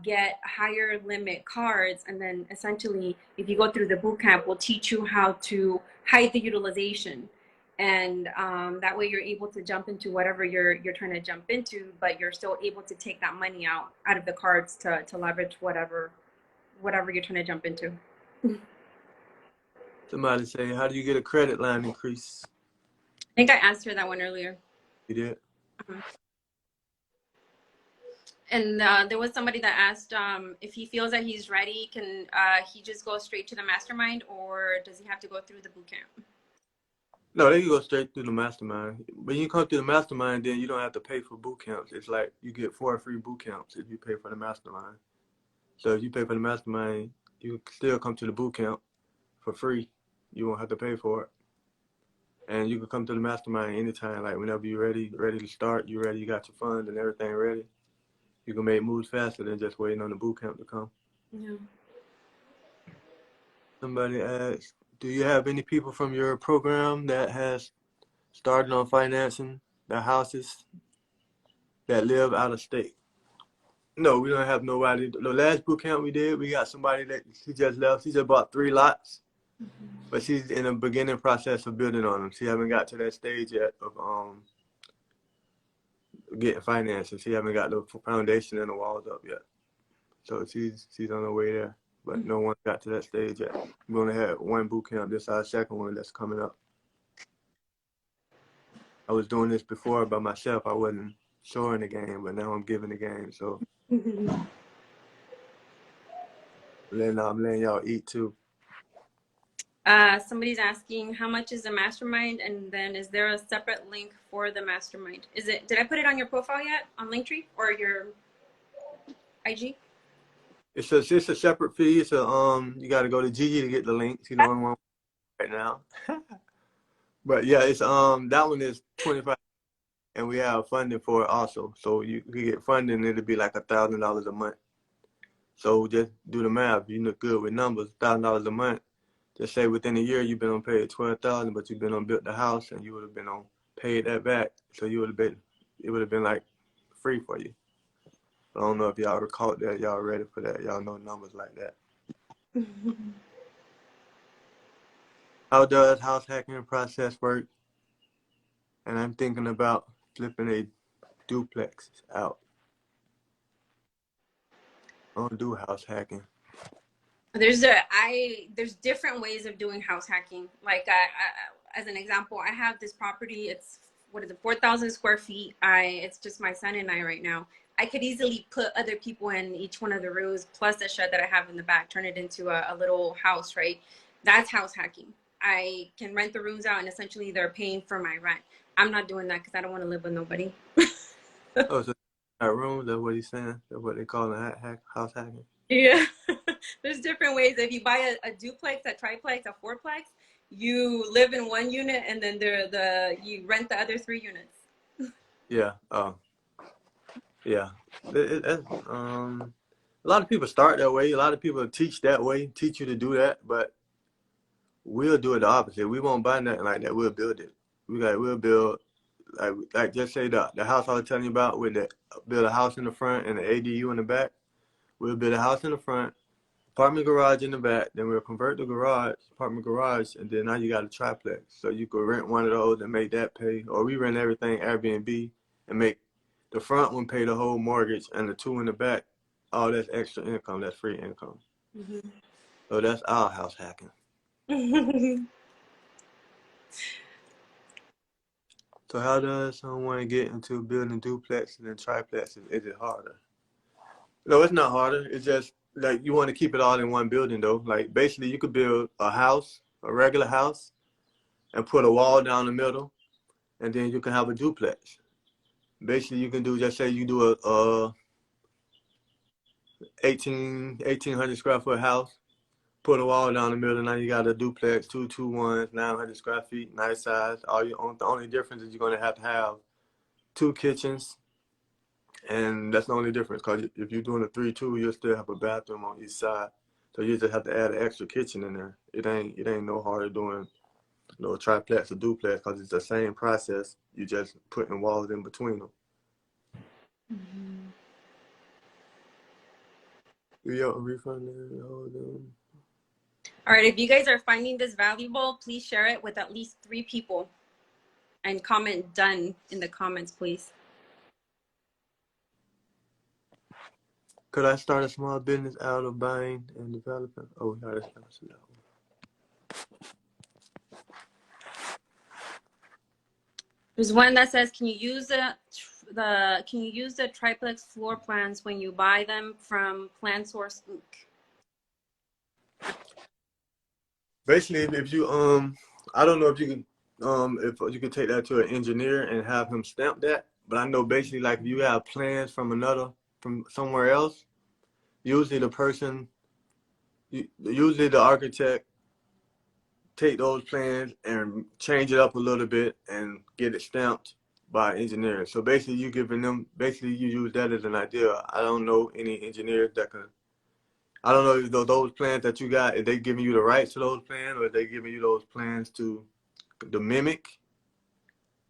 get higher limit cards. And then essentially, if you go through the boot camp, we'll teach you how to hide the utilization. And that way you're able to jump into whatever you're trying to jump into, but you're still able to take that money out of the cards to leverage whatever you're trying to jump into. Somebody say, how do you get a credit line increase? I think I answered that one earlier. You did? And there was somebody that asked if he feels that he's ready, can he just go straight to the mastermind, or does he have to go through the boot camp? No, they can go straight through the mastermind. When you come through the mastermind, then you don't have to pay for boot camps. It's like you get 4 free boot camps if you pay for the mastermind. So if you pay for the mastermind, you can still come to the boot camp for free. You won't have to pay for it. And you can come to the mastermind anytime, like whenever you're ready to start, you're ready, you got your funds and everything ready. You can make moves faster than just waiting on the boot camp to come. Yeah. Somebody asked, do you have any people from your program that has started on financing the houses that live out of state? No, we don't have nobody. The last boot camp we did, we got somebody that she just left. She just bought 3 lots, but she's in the beginning process of building on them. She haven't got to that stage yet of getting financing. She haven't got the foundation and the walls up yet. So she's on her way there, but no one got to that stage yet. We only had 1 boot camp. This is our second one that's coming up. I was doing this before by myself. I wasn't showing the game, but now I'm giving the game. So then I'm letting y'all eat too. Somebody's asking how much is the mastermind, and then is there a separate link for the mastermind? Did I put it on your profile yet on Linktree or your IG? It's a separate fee. It's you got to go to Gigi to get the link. She's the only one right now. But yeah, it's that one is 25, and we have funding for it also. So you can get funding, it'll be like $1,000 a month. So just do the math. You look good with numbers. $1,000 a month. Just say within a year you've been on paid $12,000, but you've been on built the house, and you would have been on paid that back. So it would have been like free for you. I don't know if y'all recall that. Y'all ready for that? Y'all know numbers like that. How does house hacking process work? And I'm thinking about flipping a duplex out. I don't do house hacking. There's different ways of doing house hacking. Like as an example, I have this property. It's 4,000 square feet. It's just my son and I right now. I could easily put other people in each one of the rooms, plus a shed that I have in the back, turn it into a little house, right? That's house hacking. I can rent the rooms out, and essentially they're paying for my rent. I'm not doing that because I don't want to live with nobody. Oh, so that room, that's what he's saying? That's what they call house hacking? Yeah. There's different ways. If you buy a duplex, a triplex, a fourplex, you live in one unit, and then you rent the other 3 units. Yeah. Yeah. A lot of people start that way. A lot of people teach that way, teach you to do that, but we'll do it the opposite. We won't buy nothing like that. We'll build it. We'll build like just say the house I was telling you about with build a house in the front and the ADU in the back. We'll build a house in the front, apartment garage in the back, then we'll convert the apartment garage, and then now you got a triplex. So you could rent one of those and make that pay, or we rent everything Airbnb and make the front one pay the whole mortgage, and the 2 in the back, all that's extra income, that's free income. Mm-hmm. So that's our house hacking. So how does someone get into building duplexes and triplexes? Is it harder? No, it's not harder. It's just like you want to keep it all in one building though. Like basically you could build a house, a regular house, and put a wall down the middle, and then you can have a duplex. Basically you can do, just say you do a 1,800 square foot house, put a wall down the middle, now you got a duplex, 221s, 900 square feet, nice size. The only difference is you're gonna have 2 kitchens, and that's the only difference, because if you're doing a 3-2, you'll still have a bathroom on each side. So you just have to add an extra kitchen in there. It ain't no harder doing triplex or duplex, because it's the same process. You just putting walls in between them. Mm-hmm. All right, if you guys are finding this valuable, please share it with at least 3 people and comment done in the comments, please. Could I start a small business out of buying and developing? Oh, we gotta start that one. There's one that says, can you use the triplex floor plans when you buy them from Plan Source Inc.? Basically, if you I don't know if you can if you can take that to an engineer and have him stamp that, but I know basically like if you have plans from somewhere else, usually the architect take those plans and change it up a little bit and get it stamped by engineers. So basically you use that as an idea. I don't know any engineers that can, I don't know if those plans that you got, if they giving you the rights to those plans, or if they giving you those plans to mimic.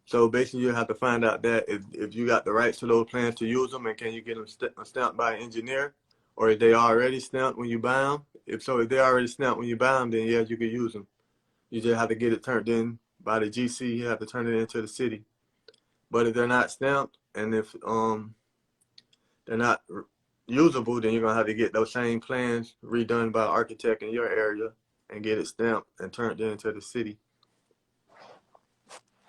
So basically, you have to find out that if you got the rights to those plans to use them, and can you get them stamped by an engineer, or if they already stamped when you buy them. If they already stamped when you buy them, then yeah, you can use them. You just have to get it turned in by the GC. You have to turn it into the city. But if they're not stamped, and if they're not usable, then you're gonna have to get those same plans redone by an architect in your area and get it stamped and turned into the city.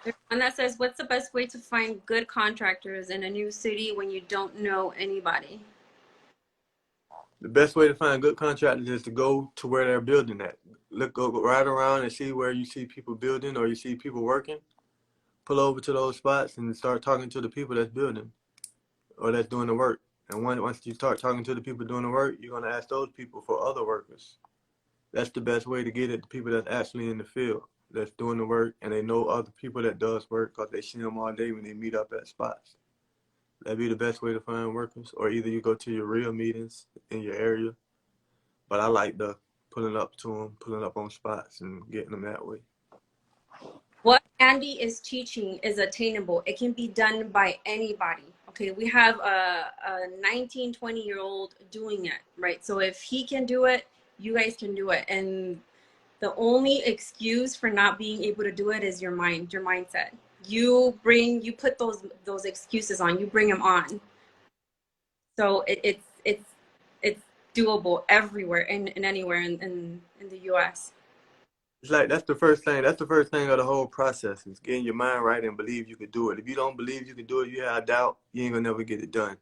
There's one that says, what's the best way to find good contractors in a new city when you don't know anybody? The best way to find good contractors is to go to where they're building at. Go right around and see where you see people building or you see people working. Pull over to those spots and start talking to the people that's building or that's doing the work. And once you start talking to the people doing the work, you're gonna ask those people for other workers. That's the best way to get at the people that's actually in the field, that's doing the work, and they know other people that does work because they see them all day when they meet up at spots. That'd be the best way to find workers. Or either you go to your real meetings in your area, but I like the pulling up to them, pulling up on spots and getting them that way. What Andy is teaching is attainable. It can be done by anybody. Okay, we have a 19, 20-year-old doing it, right? So if he can do it, you guys can do it. And the only excuse for not being able to do it is your mind, your mindset. You put those excuses on, you bring them on. So it's doable everywhere and anywhere in the US. It's like that's the first thing. That's the first thing of the whole process is getting your mind right and believe you can do it. If you don't believe you can do it, you have doubt, you ain't gonna never get it done.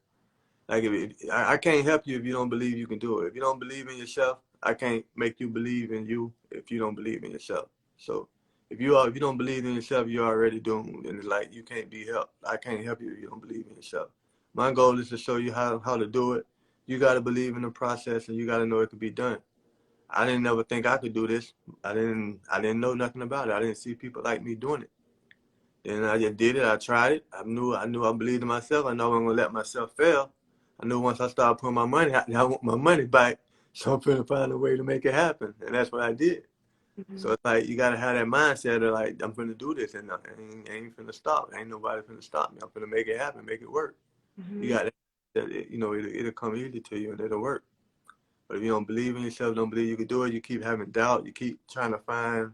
Like I can't help you if you don't believe you can do it. If you don't believe in yourself, I can't make you believe in you if you don't believe in yourself. So if you don't believe in yourself, you're already doomed. And it's like you can't be helped. I can't help you if you don't believe in yourself. My goal is to show you how to do it. You gotta believe in the process and you gotta know it can be done. I didn't never think I could do this. I didn't know nothing about it. I didn't see people like me doing it. Then I just did it. I tried it. I knew I believed in myself. I know I'm gonna let myself fail. I knew once I started putting my money out, I want my money back. So I'm gonna find a way to make it happen. And that's what I did. Mm-hmm. So it's like you gotta have that mindset of like, I'm gonna do this and I ain't finna stop. Ain't nobody finna stop me. I'm gonna make it happen, make it work. Mm-hmm. You got that, it'll come easy to you and it'll work. But if you don't believe in yourself, don't believe you can do it, you keep having doubt, you keep trying to find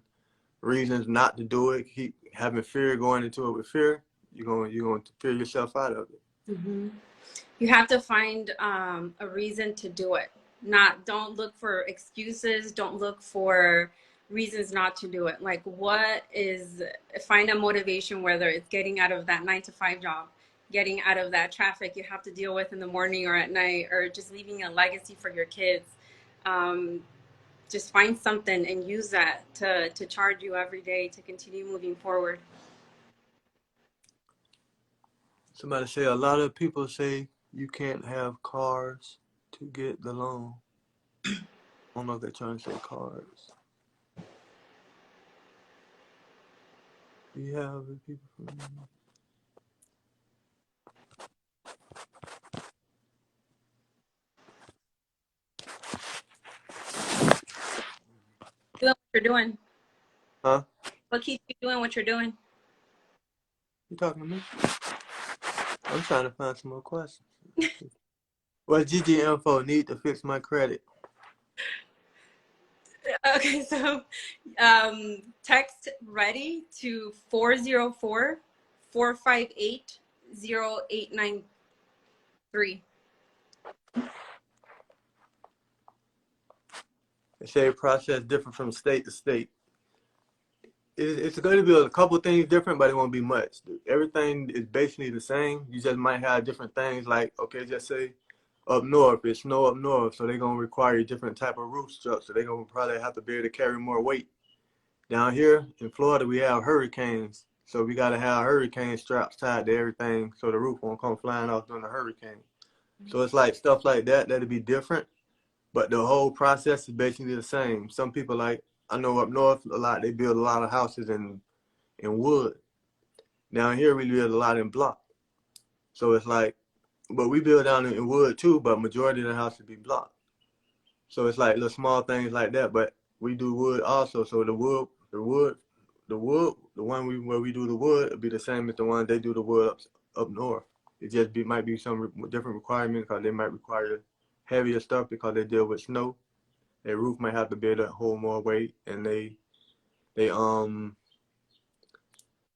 reasons not to do it, keep having fear, going into it with fear, you're going to fear yourself out of it. Mm-hmm. You have to find a reason to do it. Don't look for excuses. Don't look for reasons not to do it. Like find a motivation, whether it's getting out of that 9-to-5 job, getting out of that traffic you have to deal with in the morning or at night, or just leaving a legacy for your kids. Just find something and use that to charge you every day to continue moving forward. Somebody say a lot of people say you can't have cars to get the loan. I don't know if they're trying to say cars. Do you have people from Doing what you're doing. Huh? What keeps you doing what you're doing? You talking to me? I'm trying to find some more questions. What GG info need to fix my credit? Okay, so text ready to 404-458-0893. They say process different from state to state. It's going to be a couple things different, but it won't be much. Everything is basically the same. You just might have different things like, okay, just say up north, it's snow up north, so they're going to require a different type of roof structure. They're going to probably have to be able to carry more weight. Down here in Florida, we have hurricanes, so we got to have hurricane straps tied to everything so the roof won't come flying off during the hurricane. So it's like stuff like that that'll be different, but the whole process is basically the same. Some people I know up north they build a lot of houses in wood. Down here we build a lot in block. So it's like, but we build down in wood too, but majority of the houses be block. So it's like little small things like that, but we do wood also. So the wood the wood, the one where we do the wood, it'll be the same as the one they do the wood up north. It just might be some different requirements because they might require heavier stuff because they deal with snow. Their roof might have to be able to hold more weight, and they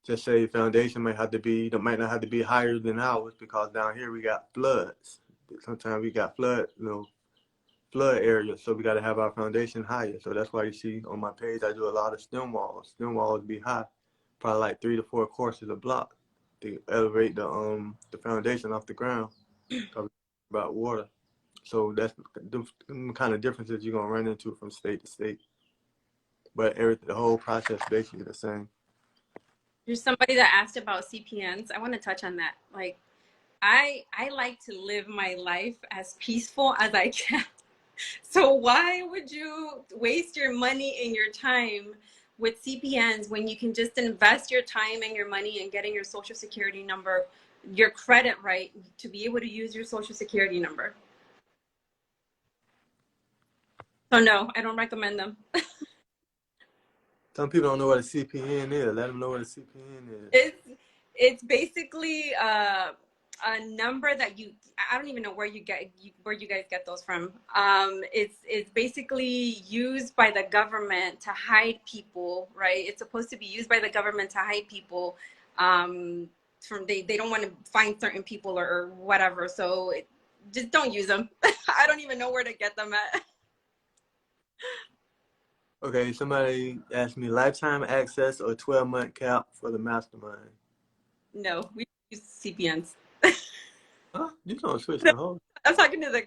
just say foundation might not have to be higher than ours because down here we got floods. Sometimes we got flood areas, so we got to have our foundation higher. So that's why you see on my page I do a lot of stem walls. Stem walls be high, probably like 3 to 4 courses a block to elevate the foundation off the ground. About water. So that's the kind of differences you're gonna run into from state to state. But the whole process basically the same. There's somebody that asked about CPNs. I want to touch on that. Like, I like to live my life as peaceful as I can. So why would you waste your money and your time with CPNs when you can just invest your time and your money in getting your social security number, your credit right, to be able to use your social security number? So no, I don't recommend them. Some people don't know what a CPN is. Let them know what a CPN is. It's basically a number that I don't even know where you guys get those from. It's basically used by the government to hide people, right? It's supposed to be used by the government to hide people. They don't want to find certain people or whatever. So just don't use them. I don't even know where to get them at. Okay, somebody asked me lifetime access or 12-month cap for the Mastermind. No, we use CPNs. Huh? You don't switch the whole. I was talking to the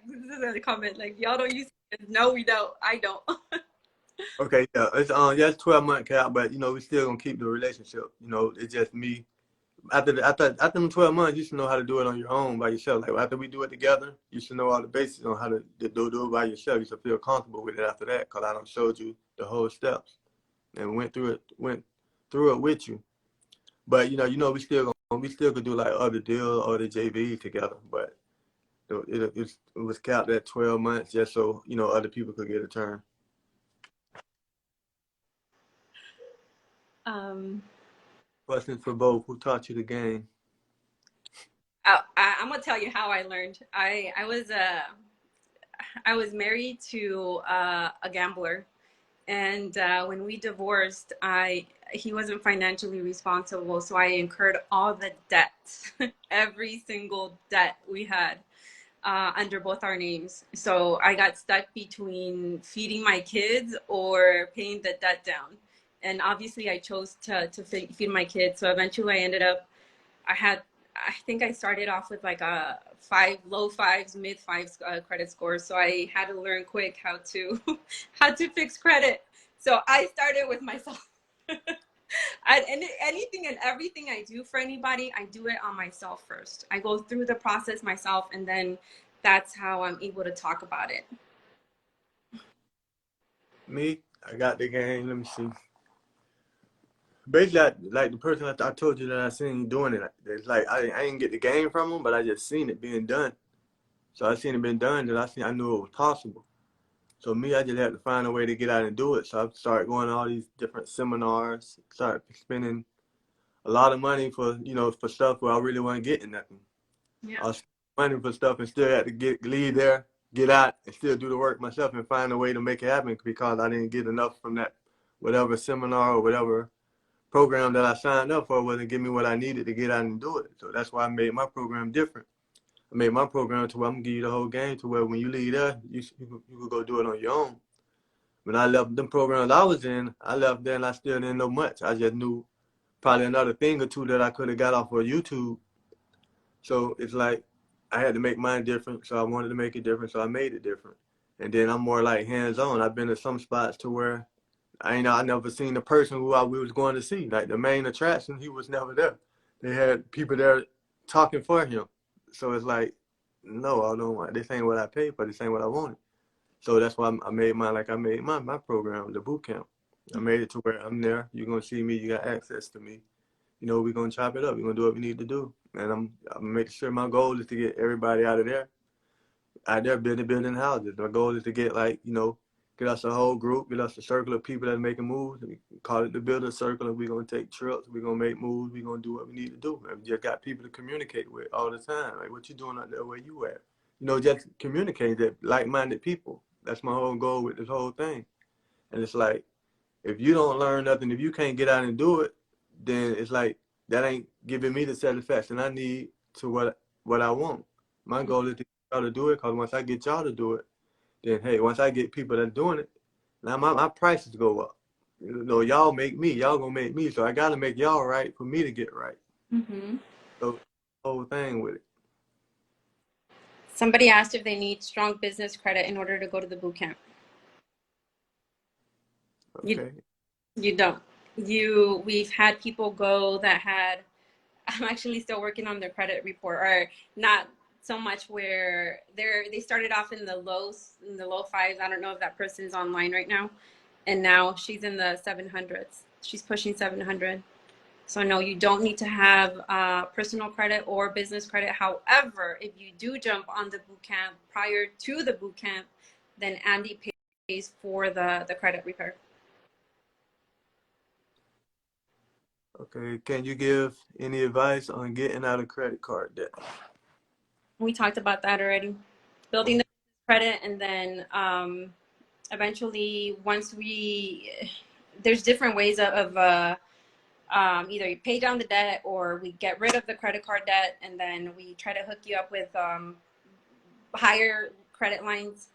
comment, like, y'all don't use CPNs. No, we don't. I don't. Okay, yeah, it's 12-month cap, but we still gonna keep the relationship. It's just me. After them 12 months, you should know how to do it on your own by yourself. Like after we do it together, you should know all the basics on how to do it by yourself. You should feel comfortable with it after that, because I done showed you the whole steps and went through it with you. But we still could do like other deals or the JV together. But it was capped at 12 months just so other people could get a turn. Questions for both. Who taught you the game? I'm gonna tell you how I learned. I was married to a gambler, and when we divorced, he wasn't financially responsible, so I incurred all the debt, every single debt we had under both our names. So I got stuck between feeding my kids or paying the debt down, and obviously I chose to feed my kids. So eventually I ended up, I think I started off with like a low fives, mid fives credit score. So I had to learn quick how to fix credit. So I started with myself. Anything and everything I do for anybody, I do it on myself first. I go through the process myself, and then that's how I'm able to talk about it. Me, I got the game. Let me see. Basically, like the person I told you that I seen doing it. It's like I didn't get the game from them, but I just seen it being done. So I seen it being done, and I knew it was possible. So me, I just had to find a way to get out and do it. So I started going to all these different seminars, started spending a lot of money for stuff where I really wasn't getting nothing. Yeah. I was spending money for stuff and still had to leave there, get out, and still do the work myself and find a way to make it happen because I didn't get enough from that whatever seminar or whatever program that I signed up for wasn't giving me what I needed to get out and do it. So that's why I made my program different. I made my program to where I'm gonna give you the whole game to where when you leave there, you could go do it on your own. When I left them programs I was in, I left there and I still didn't know much. I just knew probably another thing or two that I could have got off of YouTube. So it's like I had to make mine different. So I wanted to make it different. So I made it different. And then I'm more like hands-on. I've been to some spots to where I never seen the person who we was going to see. Like the main attraction, he was never there. They had people there talking for him. So it's like, no, I don't want. This ain't what I paid for. This ain't what I wanted. So that's why I made mine like I made my program, the boot camp. I made it to where I'm there. You're gonna see me. You got access to me. We're gonna chop it up. We're gonna do what we need to do. And I'm making sure my goal is to get everybody out there building houses. My goal is to get get us a whole group, get us a circle of people that are making moves. We call it the builder circle, and we're gonna take trips. We're gonna make moves. We're gonna do what we need to do. And we just got people to communicate with all the time. Like, what you doing out there? Where you at? You know, just communicate that like-minded people. That's my whole goal with this whole thing. And it's like, if you don't learn nothing, if you can't get out and do it, then it's like that ain't giving me the satisfaction I need to what I want. My goal is to get y'all to do it, because once I get y'all to do it, then hey, once I get people that's doing it, now my prices go up. You know, y'all make me, y'all gonna make me, so I gotta make y'all right for me to get right. Mm-hmm. So the whole thing with it. Somebody asked if they need strong business credit in order to go to the boot camp. Okay. You don't. We've had people go that had, I'm actually still working on their credit report, or not so much where they started off in the low fives. I don't know if that person is online right now. And now she's in the 700s. She's pushing 700. So no, you don't need to have personal credit or business credit. However, if you do jump on the boot camp prior to the boot camp, then Andy pays for the credit repair. Okay. Can you give any advice on getting out of credit card debt? We talked about that already. Building the credit, and then eventually, there's different ways of either you pay down the debt, or we get rid of the credit card debt, and then we try to hook you up with higher credit lines,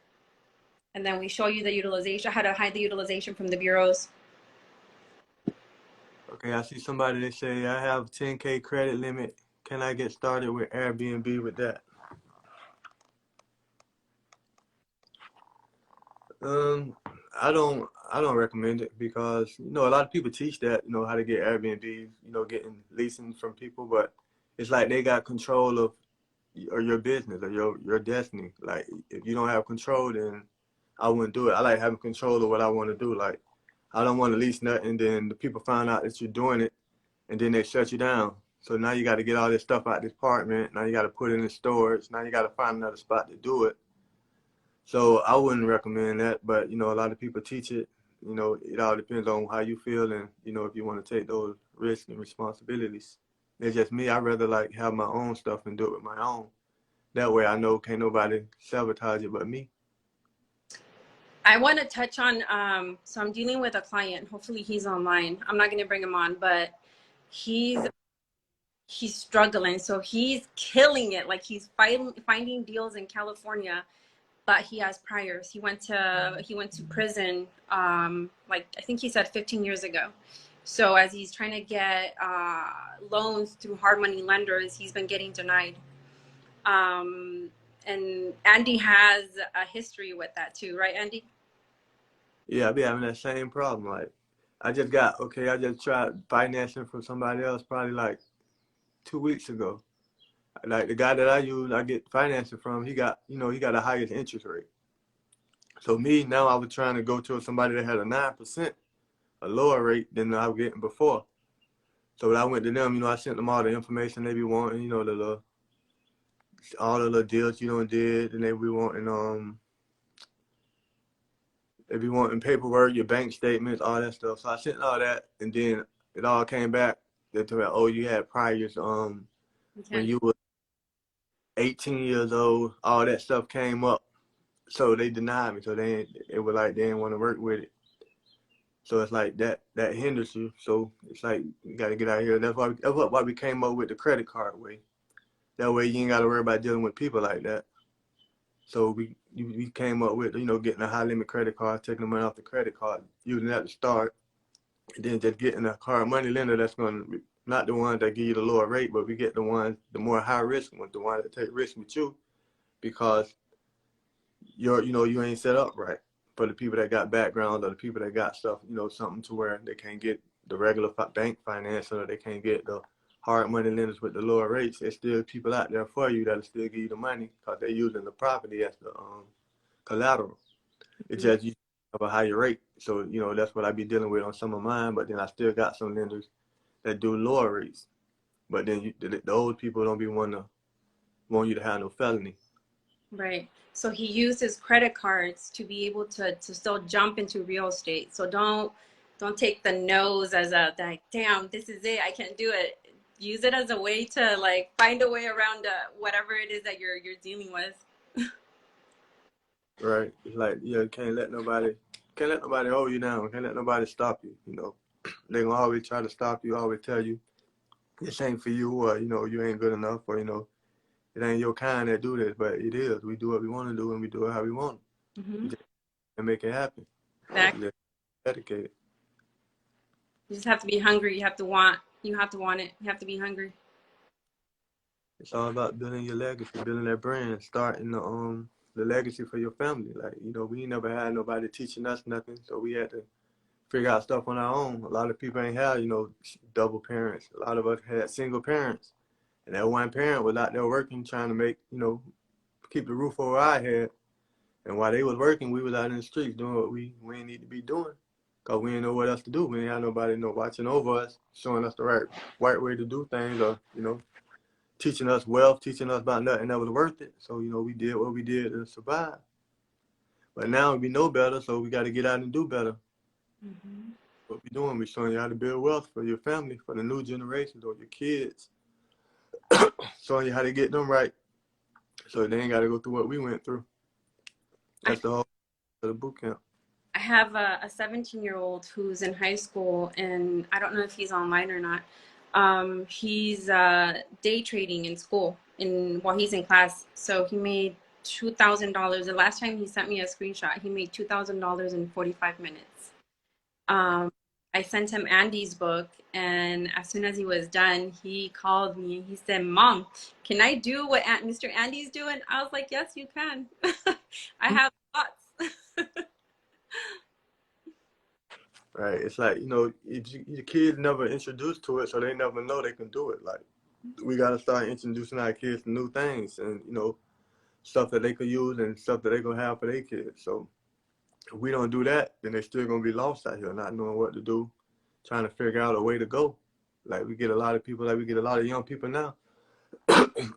and then we show you the utilization, how to hide the utilization from the bureaus. Okay, I see somebody, they say, I have 10K credit limit. Can I get started with Airbnb with that? I don't recommend it, because you know a lot of people teach that, you know, how to get Airbnb, you know, getting leasing from people, but it's like they got control of your business or your destiny. Like, if you don't have control, then I wouldn't do it. I like having control of what I want to do. Like, I don't want to lease nothing, then the people find out that you're doing it, and then they shut you down. So now you got to get all this stuff out of this apartment. Now you got to put it in storage. Now you got to find another spot to do it. So I wouldn't recommend that, but you know, a lot of people teach it. You know, it all depends on how you feel, and you know, if you want to take those risks and responsibilities. It's just me. I'd rather like have my own stuff and do it with my own. That way I know can't nobody sabotage it but me. I want to touch on, so I'm dealing with a client. Hopefully he's online. I'm not going to bring him on, but he's struggling. So he's killing it. Like, he's finding deals in California, but he has priors. He went to prison, like I think he said 15 years ago. So as he's trying to get loans through hard money lenders, he's been getting denied. And Andy has a history with that too, right, Andy? Yeah, I be having that same problem. Like, I just tried financing from somebody else probably like 2 weeks ago. Like, the guy that I get financing from, he got the highest interest rate. So me, now I was trying to go to somebody that had a 9%, a lower rate than I was getting before. So when I went to them, you know, I sent them all the information they be wanting, you know, all the little deals you done did, and they be wanting paperwork, your bank statements, all that stuff. So I sent all that, and then it all came back. They told me, oh, you had priors when you were 18 years old. All that stuff came up. So they denied me. So it was like they didn't want to work with it. So it's like that hinders you. So it's like you got to get out here. That's why we came up with the credit card way. That way you ain't got to worry about dealing with people like that. So we came up with, you know, getting a high limit credit card, taking the money off the credit card, using that to start, and then just getting a hard money lender that's going to, not the ones that give you the lower rate, but we get the more high risk ones, the ones that take risk with you, because you ain't set up right for the people that got background, or the people that got stuff, you know, something to where they can't get the regular bank finance, or they can't get the hard money lenders with the lower rates. There's still people out there for you that'll still give you the money, because they're using the property as the collateral. It's just you have a higher rate. So, you know, that's what I be dealing with on some of mine, but then I still got some lenders that do lower rates. But then the old people don't be want you to have no felony. Right. So he used his credit cards to be able to still jump into real estate. So don't take the no's as a like, damn, this is it. I can't do it. Use it as a way to like find a way around whatever it is that you're dealing with. Right? It's like, yeah, can't let nobody hold you down. Can't let nobody stop you. They gonna always try to stop you. Always tell you this ain't for you, or you ain't good enough, or it ain't your kind that do this. But it is. We do what we want to do, and we do it how we want. Mm-hmm. We just and make it happen. Exactly. Just dedicated. You just have to be hungry. You have to want. You have to want it. You have to be hungry. It's all about building your legacy, building that brand, starting the legacy for your family. Like, we ain't never had nobody teaching us nothing, so we had to figure out stuff on our own. A lot of people ain't had, double parents. A lot of us had single parents. And that one parent was out there working, trying to make, keep the roof over our head. And while they was working, we was out in the streets doing what we ain't need to be doing. Because we didn't know what else to do. We didn't have nobody, watching over us, showing us the right way to do things, or, teaching us wealth, teaching us about nothing that was worth it. So, we did what we did to survive. But now we know better, so we got to get out and do better. Mm-hmm. What we doing, we showing you how to build wealth for your family, for the new generations or your kids. Showing you how to get them right, so they ain't got to go through what we went through. That's the whole of the boot camp. I have a 17-year-old who's in high school, and I don't know if he's online or not. He's day trading in school while he's in class. So he made $2,000. The last time he sent me a screenshot, he made $2,000 in 45 minutes. Um, I sent him Andy's book, and as soon as he was done, he called me and he said, "Mom, can I do what Mr. Andy's doing?" I was like, "Yes, you can." I have thoughts. Right? It's like, your kids never introduced to it, so they never know they can do it. Like, we got to start introducing our kids to new things, and stuff that they could use and stuff that they gonna have for their kids. So if we don't do that, then they're still gonna be lost out here, not knowing what to do, trying to figure out a way to go. Like, we get a lot of people, like we get a lot of young people now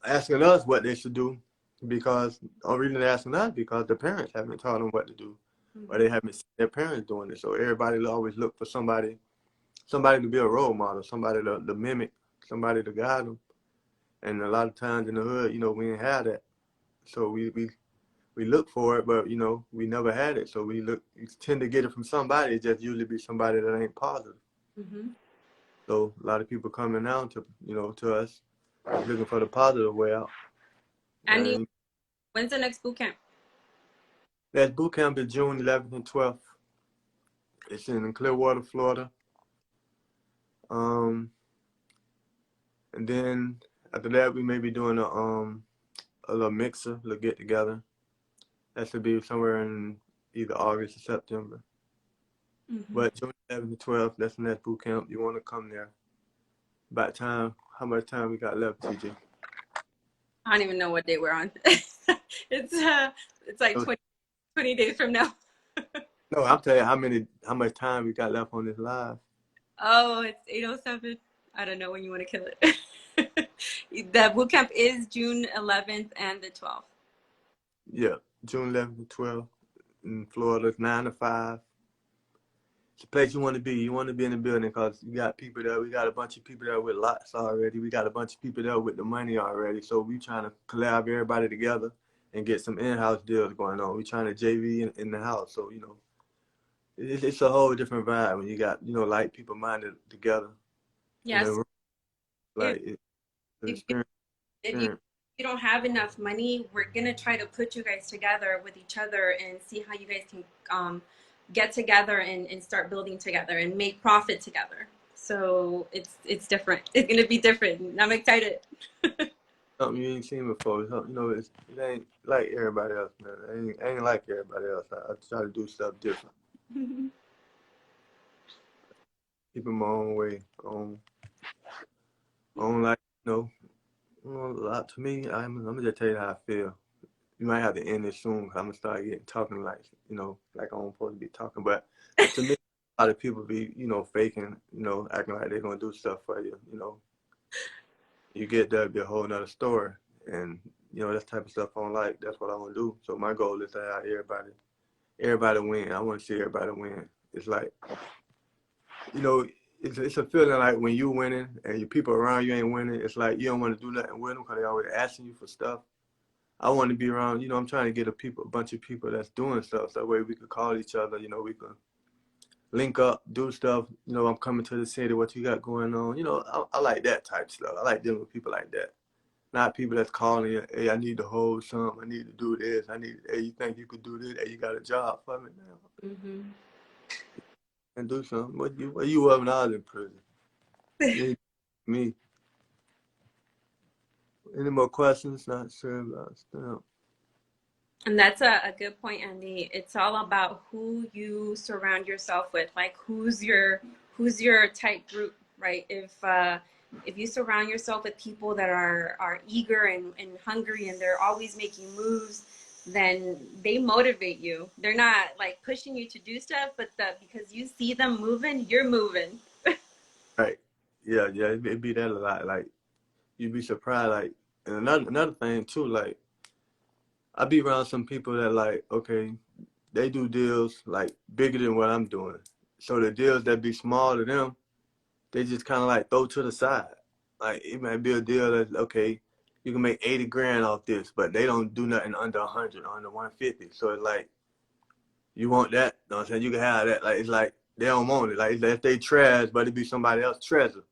asking us what they should do, because the only reason they're asking us because the parents haven't taught them what to do, or they haven't seen their parents doing it. So everybody will always look for somebody to be a role model, somebody to mimic, somebody to guide them. And a lot of times in the hood, we ain't have that. So we look for it, but we never had it. So we tend to get it from somebody. It just usually be somebody that ain't positive. Mm-hmm. So a lot of people coming down to to us looking for the positive way out. Andy, And when's the next boot camp? that boot camp is June 11th and 12th. It's in Clearwater, Florida. And then after that, we may be doing a little mixer, a little get together. That should be somewhere in either August or September. Mm-hmm. But June 11th and 12th, that's the next boot camp. You want to come there. About time. How much time we got left, TJ? I don't even know what day we're on. It's like 20 days from now. No, I'm telling you how much time we got left on this live. Oh, it's 8:07. I don't know when you want to kill it. The boot camp is June 11th and the 12th. Yeah, June 11th and 12th in Florida. It's 9 to 5. It's a place you want to be. You want to be in the building because you got people there. We got a bunch of people there with lots already. We got a bunch of people there with the money already. So we trying to collab everybody together and get some in-house deals going on. We trying to JV in the house. So, it's a whole different vibe when you got, like people minded together in a Yes. room. If, Like, it's an if, experience. if you don't have enough money, we're going to try to put you guys together with each other and see how you guys can get together and start building together and make profit together. So it's different. It's going to be different. I'm excited. Something you ain't seen before. It ain't like everybody else, man. It ain't like everybody else. I try to do stuff different. Keep it my own way. Like, a lot to me, I'm gonna just tell you how I feel. You might have to end this soon because I'm gonna start talking like, like I'm supposed to be talking. But to me, a lot of people be, faking, acting like they're gonna do stuff for you. You get there, be a whole nother story. And You know, that type of stuff I don't like. That's what I want to do. So my goal is to have everybody win. I want to see everybody win. It's like, you know, it's a feeling like when you winning and your people around you ain't winning, it's like you don't want to do nothing with them because they always asking you for stuff. I want to be around, you know, I'm trying to get a bunch of people that's doing stuff. So that way we could call each other, you know, we can link up, do stuff. You know, I'm coming to the city, what you got going on. You know, I like that type stuff. I like dealing with people like that. Not people that's calling you, hey, I need to hold something. I need to do this. Hey, you think you could do this? Hey, you got a job for me now? Mm-hmm. And do something. What you were when I was in prison? You me. Any more questions? Not sure about stuff. And that's a good point, Andy. It's all about who you surround yourself with. Like who's your tight group, right? If you surround yourself with people that are eager and hungry and they're always making moves, then they motivate you. They're not like pushing you to do stuff, but because you see them moving, you're moving. Right. Yeah, it be that a lot. Like you'd be surprised. Like, and another thing too. Like I be around some people that like, okay, they do deals like bigger than what I'm doing. So the deals that be small to them, they just kind of like throw to the side. Like it might be a deal that okay, you can make 80 grand off this, but they don't do nothing under 100, under 150. So it's like you want that, you know what I'm saying? You can have that. Like it's like they don't want it. Like if they trash, but it be somebody else treasure.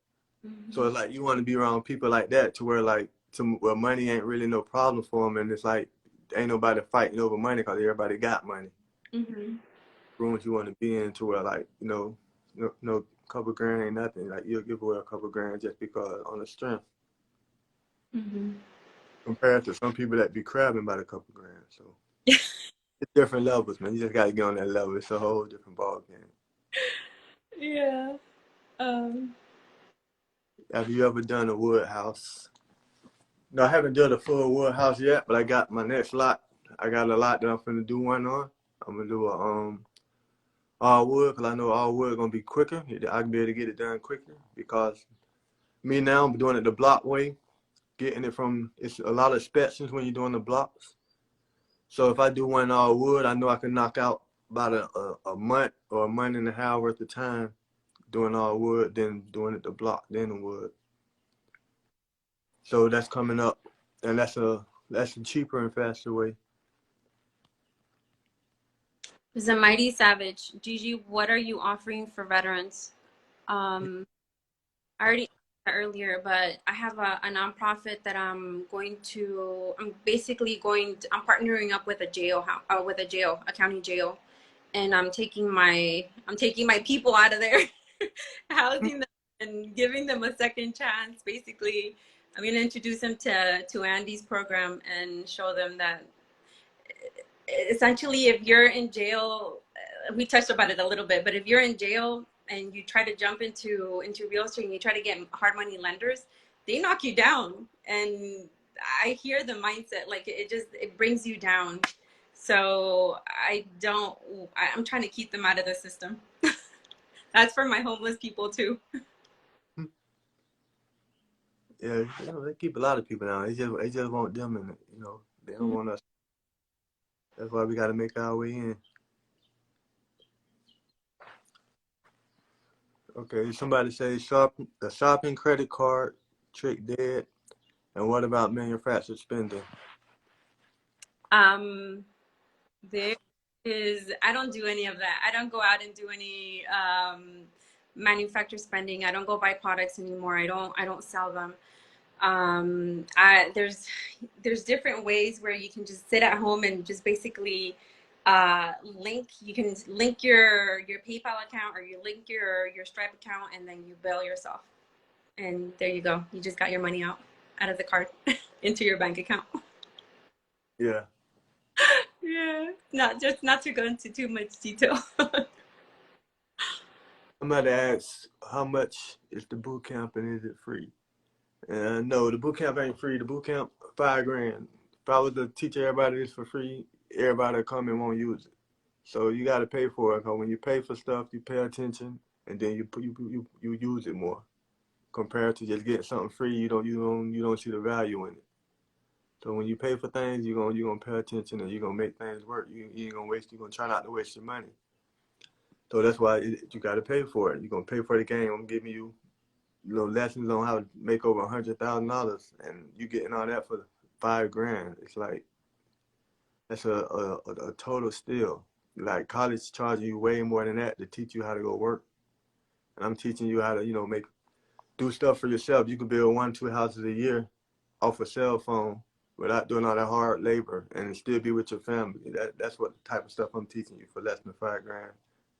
So Mm-hmm. it's like you want to be around people like that to where like where money ain't really no problem for them, and it's like ain't nobody fighting over money because everybody got money. Mm-hmm. Rooms you want to be in to where like no couple grand ain't nothing. Like you'll give away a couple grand just because on the strength. Mm-hmm. Compared to some people that be crabbing by the couple grand. So it's different levels, man. You just gotta get on that level. It's a whole different ball game. Yeah. Um, Have you ever done a wood house? No, I haven't done a full wood house yet, but I got my next lot. I got a lot that I'm finna do one on. I'm gonna do a all wood because I know all wood gonna be quicker. I can be able to get it done quicker because me now I'm doing it the block way, getting it from. It's a lot of inspections when you're doing the blocks. So if I do one all wood, I know I can knock out about a month or a month and a half worth of time doing all wood, then doing it the block, then the wood. So that's coming up, and that's a cheaper and faster way. The Mighty Savage, Gigi, what are you offering for veterans? I already said earlier, but I have a nonprofit that I'm basically I'm partnering up with a a county jail, and I'm taking my people out of there, housing them and giving them a second chance. Basically, I'm gonna introduce them to Andy's program and show them that essentially if you're in jail, we touched about it a little bit, but if you're in jail and you try to jump into real estate and you try to get hard money lenders, they knock you down. And I hear the mindset, like it brings you down. So I'm trying to keep them out of the system. That's for my homeless people too. Yeah, they keep a lot of people down. They just want them in it. They don't want us. That's why we got to make our way in. Okay, somebody say the shopping credit card trick dead. And what about manufactured spending? um There I don't do any of that. I don't go out and do any manufacturer spending. I don't go buy products anymore. I don't sell them. There's different ways where you can just sit at home and just basically you can link your PayPal account or you link your Stripe account and then you bill yourself. And there you go. You just got your money out of the card into your bank account. Yeah. Yeah, not to go into too much detail. Somebody asks, how much is the boot camp and is it free? No, the boot camp ain't free. The boot camp, 5 grand. If I was to teach everybody this for free, everybody would come and won't use it. So you got to pay for it. Cause when you pay for stuff, you pay attention, and then you use it more. Compared to just getting something free, you don't see the value in it. So when you pay for things, you're gonna pay attention and you're gonna make things work. You ain't gonna waste. You're gonna try not to waste your money. So that's why you got to pay for it. You're gonna pay for the game. I'm giving you lessons on how to make over $100,000, and you getting all that for $5,000. It's like that's a total steal. Like college charging you way more than that to teach you how to go work, and I'm teaching you how to do stuff for yourself. You can build 1, 2 houses a year off a cell phone without doing all that hard labor and still be with your family. That's what type of stuff I'm teaching you for less than $5,000.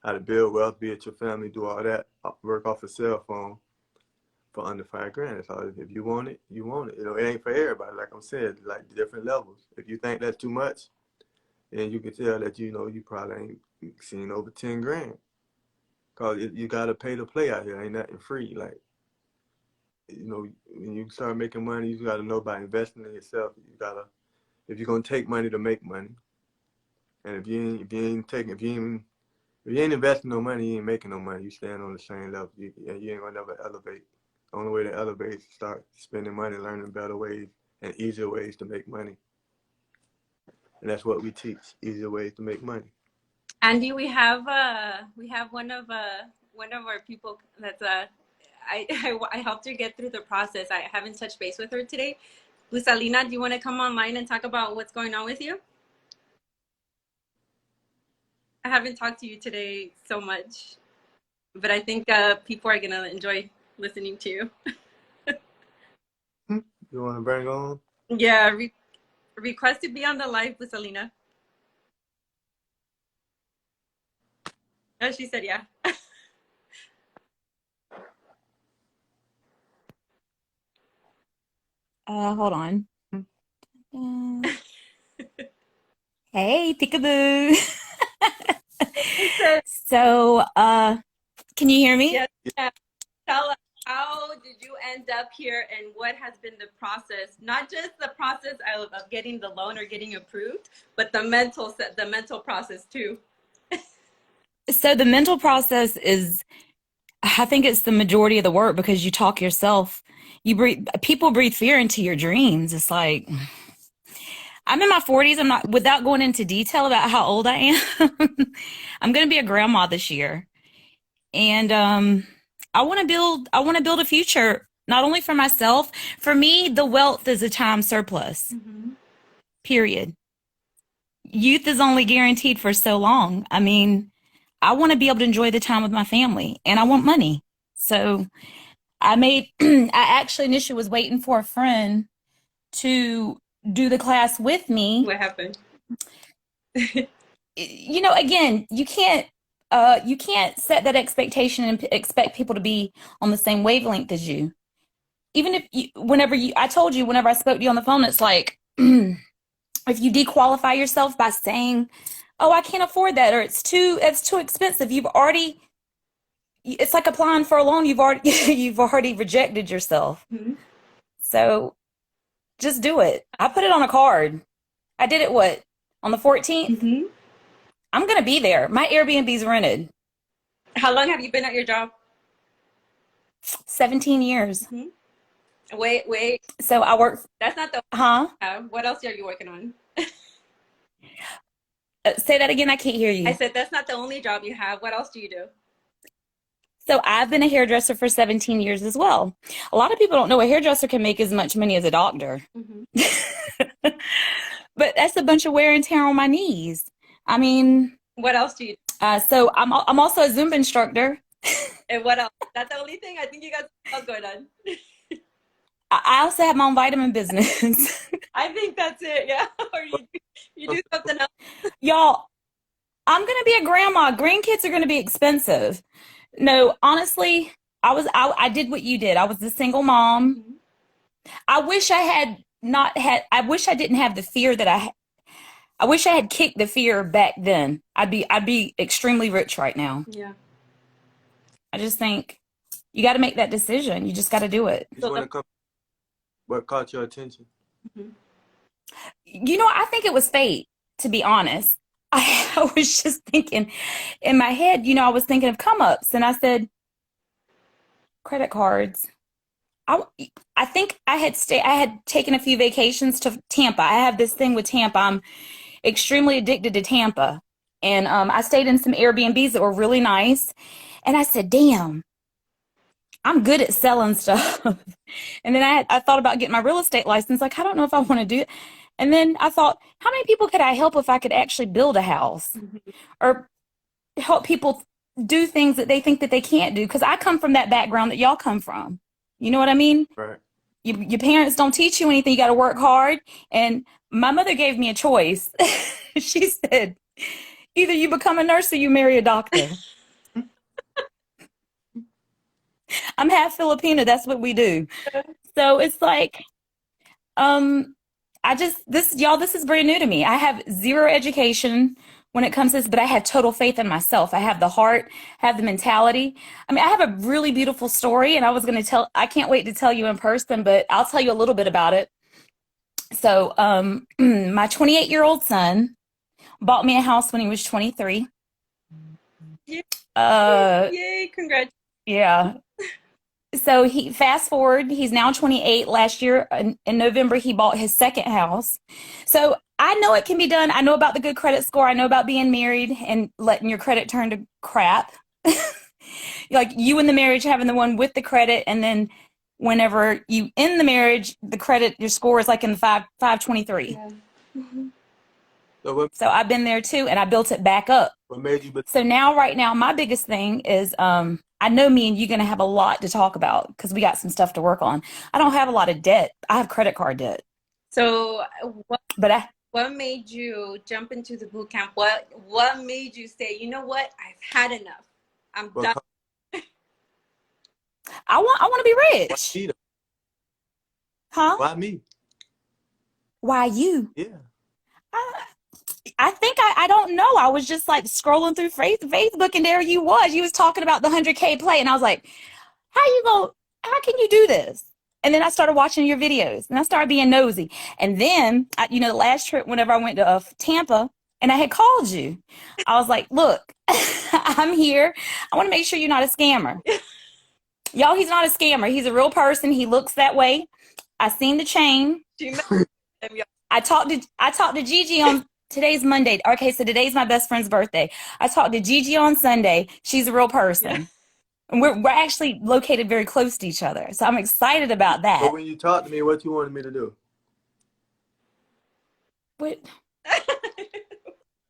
How to build wealth, be with your family, do all that, work off a cell phone for under $5,000. So if you want it, you want it. It ain't for everybody. Like I'm saying, like different levels. If you think that's too much, then you can tell that you probably ain't seen over 10 grand. Cause you gotta pay to play out here. Ain't nothing free. Like when you start making money, you gotta know about investing in yourself. If you're gonna take money to make money, and if you ain't investing no money, you ain't making no money. You staying on the same level. You ain't gonna never elevate. The only way to elevate is to start spending money, learning better ways and easier ways to make money. And that's what we teach: easier ways to make money. Andy, we have one of our people that's I helped her get through the process. I haven't touched base with her today. Lusalina, do you want to come online and talk about what's going on with you? I haven't talked to you today so much, but I think people are gonna enjoy listening to you. You want to bring on? Yeah, request to be on the live, Lusalina. Oh, she said yeah. Hold on. Hey, peekaboo. So, can you hear me? Yes. Yeah. Tell us, how did you end up here, and what has been the process? Not just the process of getting the loan or getting approved, but the mental process too. So the mental process is, I think it's the majority of the work, because you talk yourself. People breathe fear into your dreams. It's like, I'm in my 40s. I'm not, without going into detail about how old I am, I'm going to be a grandma this year. And I want to build a future, not only for myself. For me, the wealth is a time surplus. Mm-hmm. Period. Youth is only guaranteed for so long. I mean, I want to be able to enjoy the time with my family, and I want money. So I actually initially was waiting for a friend to do the class with me. What happened? Again, you can't set that expectation and expect people to be on the same wavelength as you. Even if I told you, whenever I spoke to you on the phone, it's like, if you dequalify yourself by saying, oh, I can't afford that, or it's too expensive, it's like applying for a loan. You've already rejected yourself. Mm-hmm. So just do it. I put it on a card. I did it on the 14th? Mm-hmm. I'm going to be there. My Airbnb's rented. How long have you been at your job? 17 years. Mm-hmm. Wait. So I work. That's not the. Huh? What else are you working on? Say that again. I can't hear you. I said that's not the only job you have. What else do you do? So I've been a hairdresser for 17 years as well. A lot of people don't know a hairdresser can make as much money as a doctor. Mm-hmm. But that's a bunch of wear and tear on my knees. I mean, what else do you do? So I'm also a Zumba instructor. And what else? That's the only thing? I think you got something else going on. I also have my own vitamin business. I think that's it, yeah. Or you do something else. Y'all, I'm going to be a grandma. Grandkids are going to be expensive. No, honestly, I did what you did. I was a single mom. Mm-hmm. I wish I didn't have the fear that I wish I had kicked the fear back then. I'd be extremely rich right now. Yeah. I just think you got to make that decision. You just got to do it. What caught your attention? Mm-hmm. I think it was fate, to be honest. I was just thinking in my head, I was thinking of come ups, and I said, credit cards. I, I think I had taken a few vacations to Tampa. I have this thing with Tampa. I'm extremely addicted to Tampa. And I stayed in some Airbnbs that were really nice. And I said, damn, I'm good at selling stuff. And then I thought about getting my real estate license. Like, I don't know if I want to do it. And then I thought, how many people could I help if I could actually build a house or help people do things that they think that they can't do? Because I come from that background that y'all come from. You know what I mean? Right. Your parents don't teach you anything. You got to work hard. And my mother gave me a choice. She said, either you become a nurse or you marry a doctor. I'm half Filipino. That's what we do. So it's like, this is brand new to me. I have zero education when it comes to this, but I have total faith in myself. I have the heart, have the mentality. I mean, I have a really beautiful story, and I can't wait to tell you in person, but I'll tell you a little bit about it. So, my 28-year-old son bought me a house when he was 23. Yay, Uh, yay, congrats. yeah. So fast forward, he's now 28. Last year in November, he bought his second house. So I know it can be done. I know about the good credit score. I know about being married and letting your credit turn to crap. Like you in the marriage having the one with the credit, and then whenever you end the marriage, your score is like in the 523. Yeah. So I've been there too, and I built it back up. What made you? So right now, my biggest thing is I know me and you're going to have a lot to talk about because we got some stuff to work on. I don't have a lot of debt. I have credit card debt. So what made you jump into the boot camp? What made you say, you know what? I've had enough. I'm done. I want to be rich. Why me? Huh? Why me? Why you? Yeah. I think I don't know. I was just like scrolling through Facebook, and there you was. You was talking about the 100K play, and I was like, how can you do this? And then I started watching your videos, and I started being nosy. And then, the last trip, whenever I went to Tampa, and I had called you, I was like, look, I'm here. I want to make sure you're not a scammer. Y'all, he's not a scammer. He's a real person. He looks that way. I seen the chain. I talked to Gigi on today's Monday. Okay, so today's my best friend's birthday. I talked to Gigi on Sunday. She's a real person. Yeah. And we're actually located very close to each other. So I'm excited about that. But when you talked to me, what you wanted me to do? What? I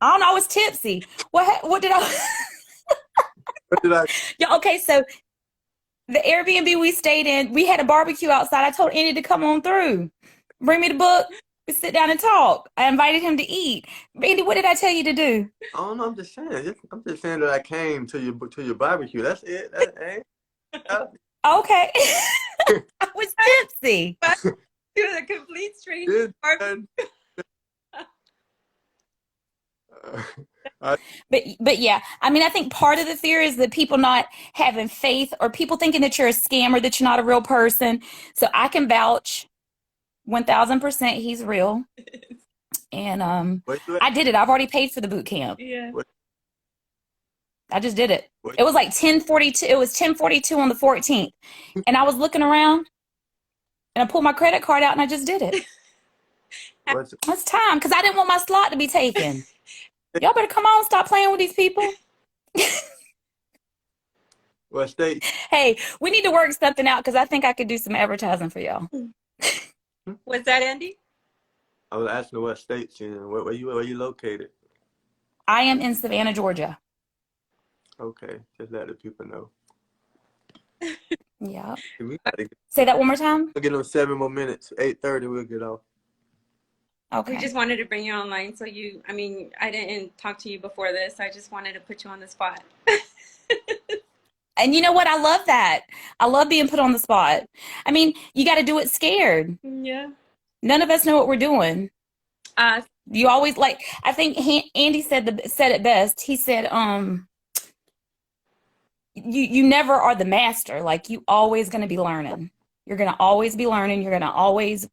don't know. I was tipsy. What did I? What did I? Yeah, okay, so the Airbnb we stayed in, we had a barbecue outside. I told Andy to come on through. Bring me the book. We sit down and talk. I invited him to eat. Andy, what did I tell you to do? I don't know. I'm just saying. I'm just saying that I came to your barbecue. That's it. Okay. I was tipsy. You're a complete stranger. But yeah, I mean, I think part of the fear is that people not having faith, or people thinking that you're a scammer, that you're not a real person. So I can vouch 1000% he's real. And I did it. I've already paid for the boot camp. Yeah. I just did it. It was like 10:42. It was 10:42 on the 14th. And I was looking around, and I pulled my credit card out, and I just did it. It's time, because I didn't want my slot to be taken. Y'all better come on, stop playing with these people. What state? Hey, we need to work something out, because I think I could do some advertising for y'all. What's that, Andy? I was asking what states you in. Where you located? I am in Savannah, Georgia. Okay, just let the people know. Yeah. We Say that one more time. We'll get them 7 more minutes. 8:30, we'll get off. Okay. We just wanted to bring you online, so I didn't talk to you before this. I just wanted to put you on the spot. And you know what? I love that. I love being put on the spot. I mean, you got to do it scared. Yeah. None of us know what we're doing. You always I think Andy said it best. He said, you never are the master. Like, you always going to be learning. You're going to always be learning. You're going to always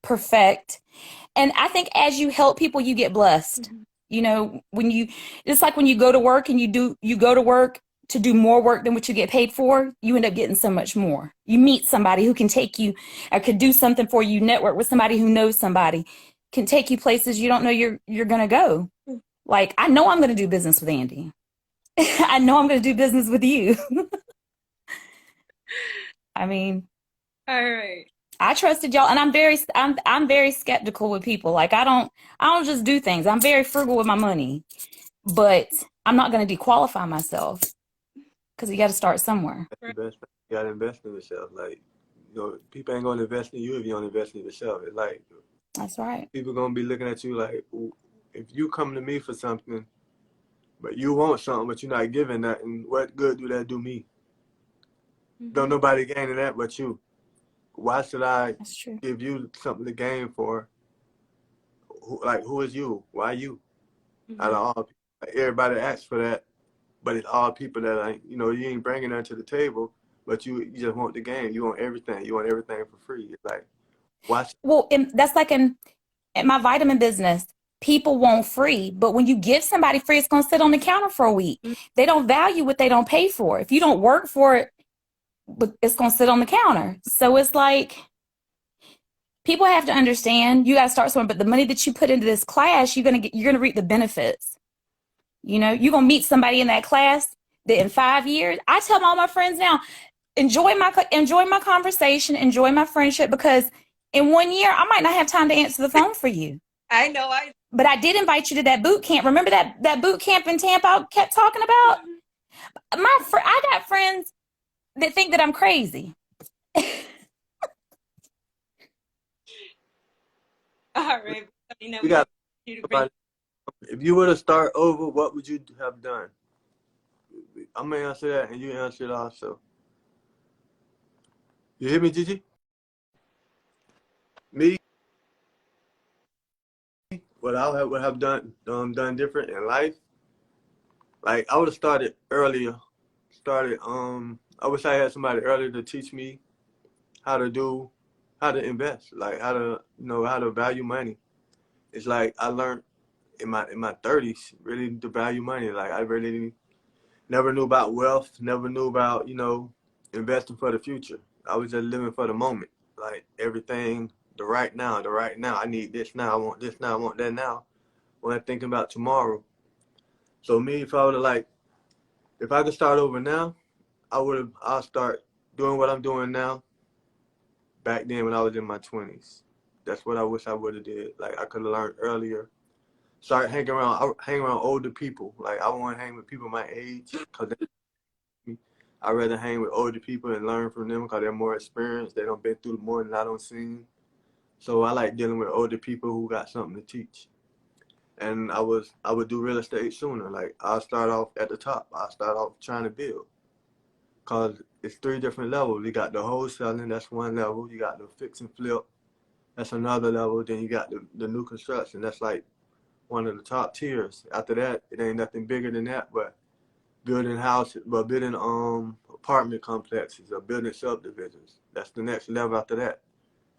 perfect. And I think as you help people, you get blessed. Mm-hmm. It's like when you go to work and you go to work to do more work than what you get paid for, you end up getting so much more. You meet somebody who can take you or could do something for you, network with somebody who knows somebody, can take you places you don't know you're going to go. Like, I know I'm going to do business with Andy. I know I'm going to do business with you. I mean, All right. I trusted y'all, and I'm very skeptical with people. Like, I don't just do things. I'm very frugal with my money, but I'm not going to dequalify myself because you got to start somewhere. Investment. You gotta invest in yourself. Like, people ain't gonna invest in you if you don't invest in yourself. It's like, That's right. people gonna be looking at you like, "Ooh, if you come to me for something, but you want something, but you're not giving nothing, what good do that do me? Don't nobody gaining that but you. Why should I That's true. give you something to gain for? Who is you? Why you? Out of all people, like, everybody asks for that, but it's all people that ain't, you ain't bringing nothing to the table, but you just want the game. You want everything. You want everything for free. It's like, why? Well, that's like in my vitamin business. People want free, but when you give somebody free, it's going to sit on the counter for a week. They don't value what they don't pay for. If you don't work for it, it's going to sit on the counter. So it's like, people have to understand you got to start somewhere, but the money that you put into this class, you're going to reap the benefits. You're going to meet somebody in that class that in 5 years, I tell all my friends now, enjoy my conversation, enjoy my friendship, because in 1 year, I might not have time to answer the phone for you. I know. But I did invite you to that boot camp. Remember that boot camp in Tampa I kept talking about? I got friends that think that I'm crazy. All right. We got. If you were to start over, what would you have done? I'm gonna answer that, and you answer it also. You hear me, Gigi? Me, what I would have done different in life. Like, I would have started earlier. I wish I had somebody earlier to teach me how to invest, like how to value money. It's like I learned in my 30s really to value money. Like, I really never knew about wealth, never knew about investing for the future. I was just living for the moment, like everything, the right now. I need this now. I want this now. I want that now. When I'm thinking about tomorrow. So me, if I could start over now, I'll start doing what I'm doing now. Back then when I was in my 20s, that's what I wish I would have did. Like, I could have learned earlier. Start hanging around older people. Like, I want to hang with people my age, because I'd rather hang with older people and learn from them because they're more experienced. They done been through more than I done seen. So I like dealing with older people who got something to teach. And I would do real estate sooner. Like, I'll start off at the top. I'll start off trying to build. Because it's 3 different levels. You got the wholesaling, that's one level. You got the fix and flip, that's another level. Then you got the new construction. That's like one of the top tiers. After that, it ain't nothing bigger than that, but building houses, but building apartment complexes or building subdivisions. That's the next level after that.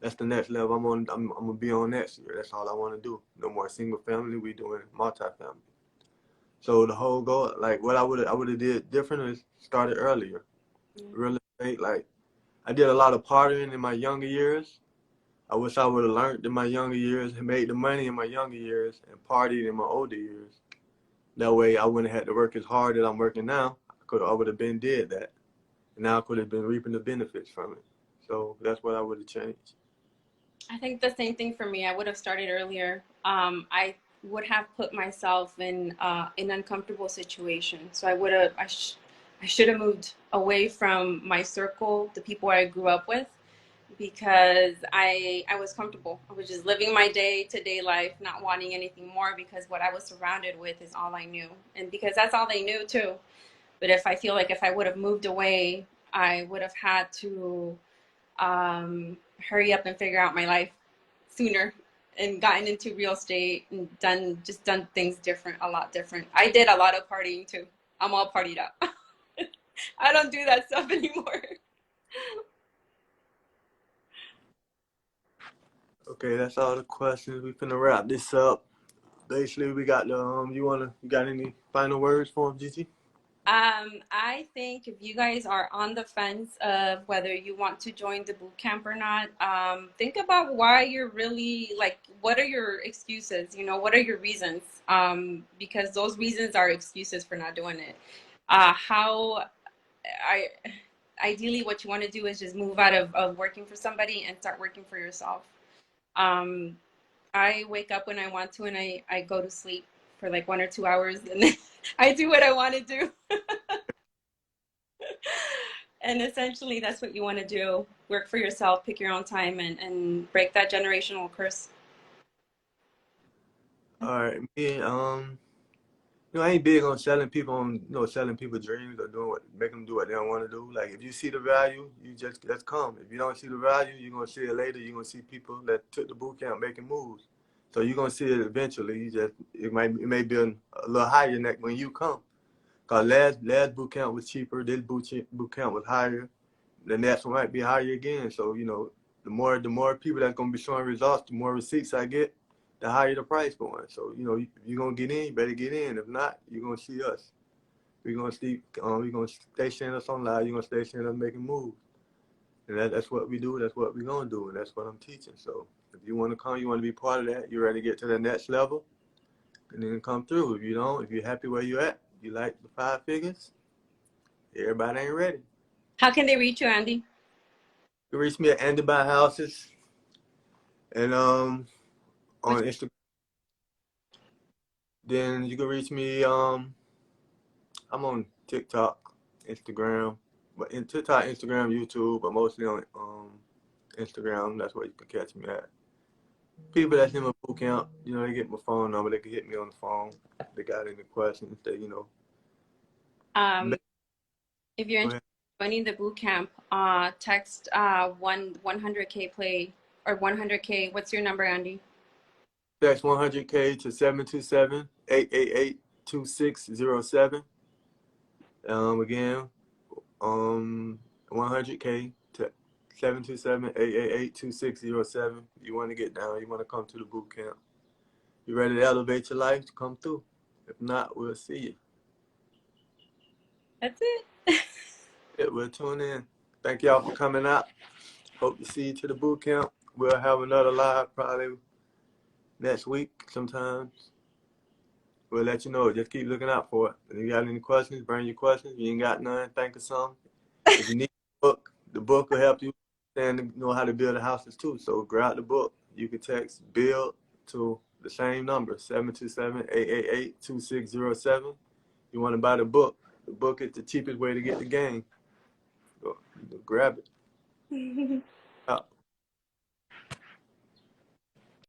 That's the next level I'm gonna be on next year. That's all I want to do. No more single family. We doing multifamily. So the whole goal, like, what I would have did different is started earlier. Real estate, like, I did a lot of partying in my younger years. I wish I would have learned in my younger years and made the money in my younger years and partied in my older years. That way I wouldn't have had to work as hard as I'm working now. I would have been did that. And now I could have been reaping the benefits from it. So that's what I would have changed. I think the same thing for me. I would have started earlier. I would have put myself in an uncomfortable situation. So I should have moved away from my circle, the people I grew up with, because I was comfortable. I was just living my day-to-day life, not wanting anything more, because what I was surrounded with is all I knew. And because that's all they knew too. But if I would have moved away, I would have had to hurry up and figure out my life sooner and gotten into real estate and done things a lot different. I did a lot of partying too. I'm all partied up. I don't do that stuff anymore. Okay, that's all the questions. We finna wrap this up. Basically, we got you got any final words for him, Gigi? I think if you guys are on the fence of whether you want to join the boot camp or not, think about why you're really like, what are your excuses? You know, what are your reasons? Because those reasons are excuses for not doing it. How I ideally what you want to do is just move out of working for somebody and start working for yourself. Um, I wake up when I want to and I go to sleep for like 1 or 2 hours and then I do what I want to do. And essentially, that's what you want to do. Work for yourself, pick your own time, and break that generational curse. All right, me, I ain't big on selling people on, selling people dreams or doing what, make them do what they don't want to do. Like, if you see the value, you just, let's come. If you don't see the value, you're going to see it later. You're going to see people that took the boot camp making moves. So you're going to see it eventually. It may be a little higher than that when you come. Cause last boot camp was cheaper. This boot camp was higher. The next one might be higher again. So, the more people that's going to be showing results, the more receipts I get, the higher the price going. So, if you're going to get in, you better get in. If not, you're going to see us. We're going to stay seeing us online. You're going to stay seeing us making moves. And that's what we do. That's what we're going to do. And that's what I'm teaching. So if you want to come, you want to be part of that, you're ready to get to the next level, and then come through. If you don't, if you're happy where you're at, you like the 5 figures, everybody ain't ready. How can they reach you, Andy? You can reach me at andybuyhouses and on Instagram. Then you can reach me. I'm on TikTok, Instagram, but in TikTok, Instagram, YouTube, but mostly on Instagram. That's where you can catch me at. People that's in my boot camp, they get my phone number. They can hit me on the phone. If they got any questions, Um, if you're Go interested ahead. in joining the boot camp, text 100K play or 100K. What's your number, Andy? Text 100K to 727-888-2607. Again, 100K to 727-888-2607. You want to get down, you want to come to the boot camp. You ready to elevate your life? Come through. If not, we'll see you. That's it. Yeah, we'll tune in. Thank y'all for coming out. Hope to see you to the boot camp. We'll have another live probably next week sometimes. We'll let you know. Just keep looking out for it. If you got any questions, bring your questions. If you ain't got none, think of some. If you need a book, the book will help you know how to build the houses too. So grab the book. You can text build to the same number, 727-888-2607. You want to buy the book. The book is the cheapest way to get the game. Go grab it.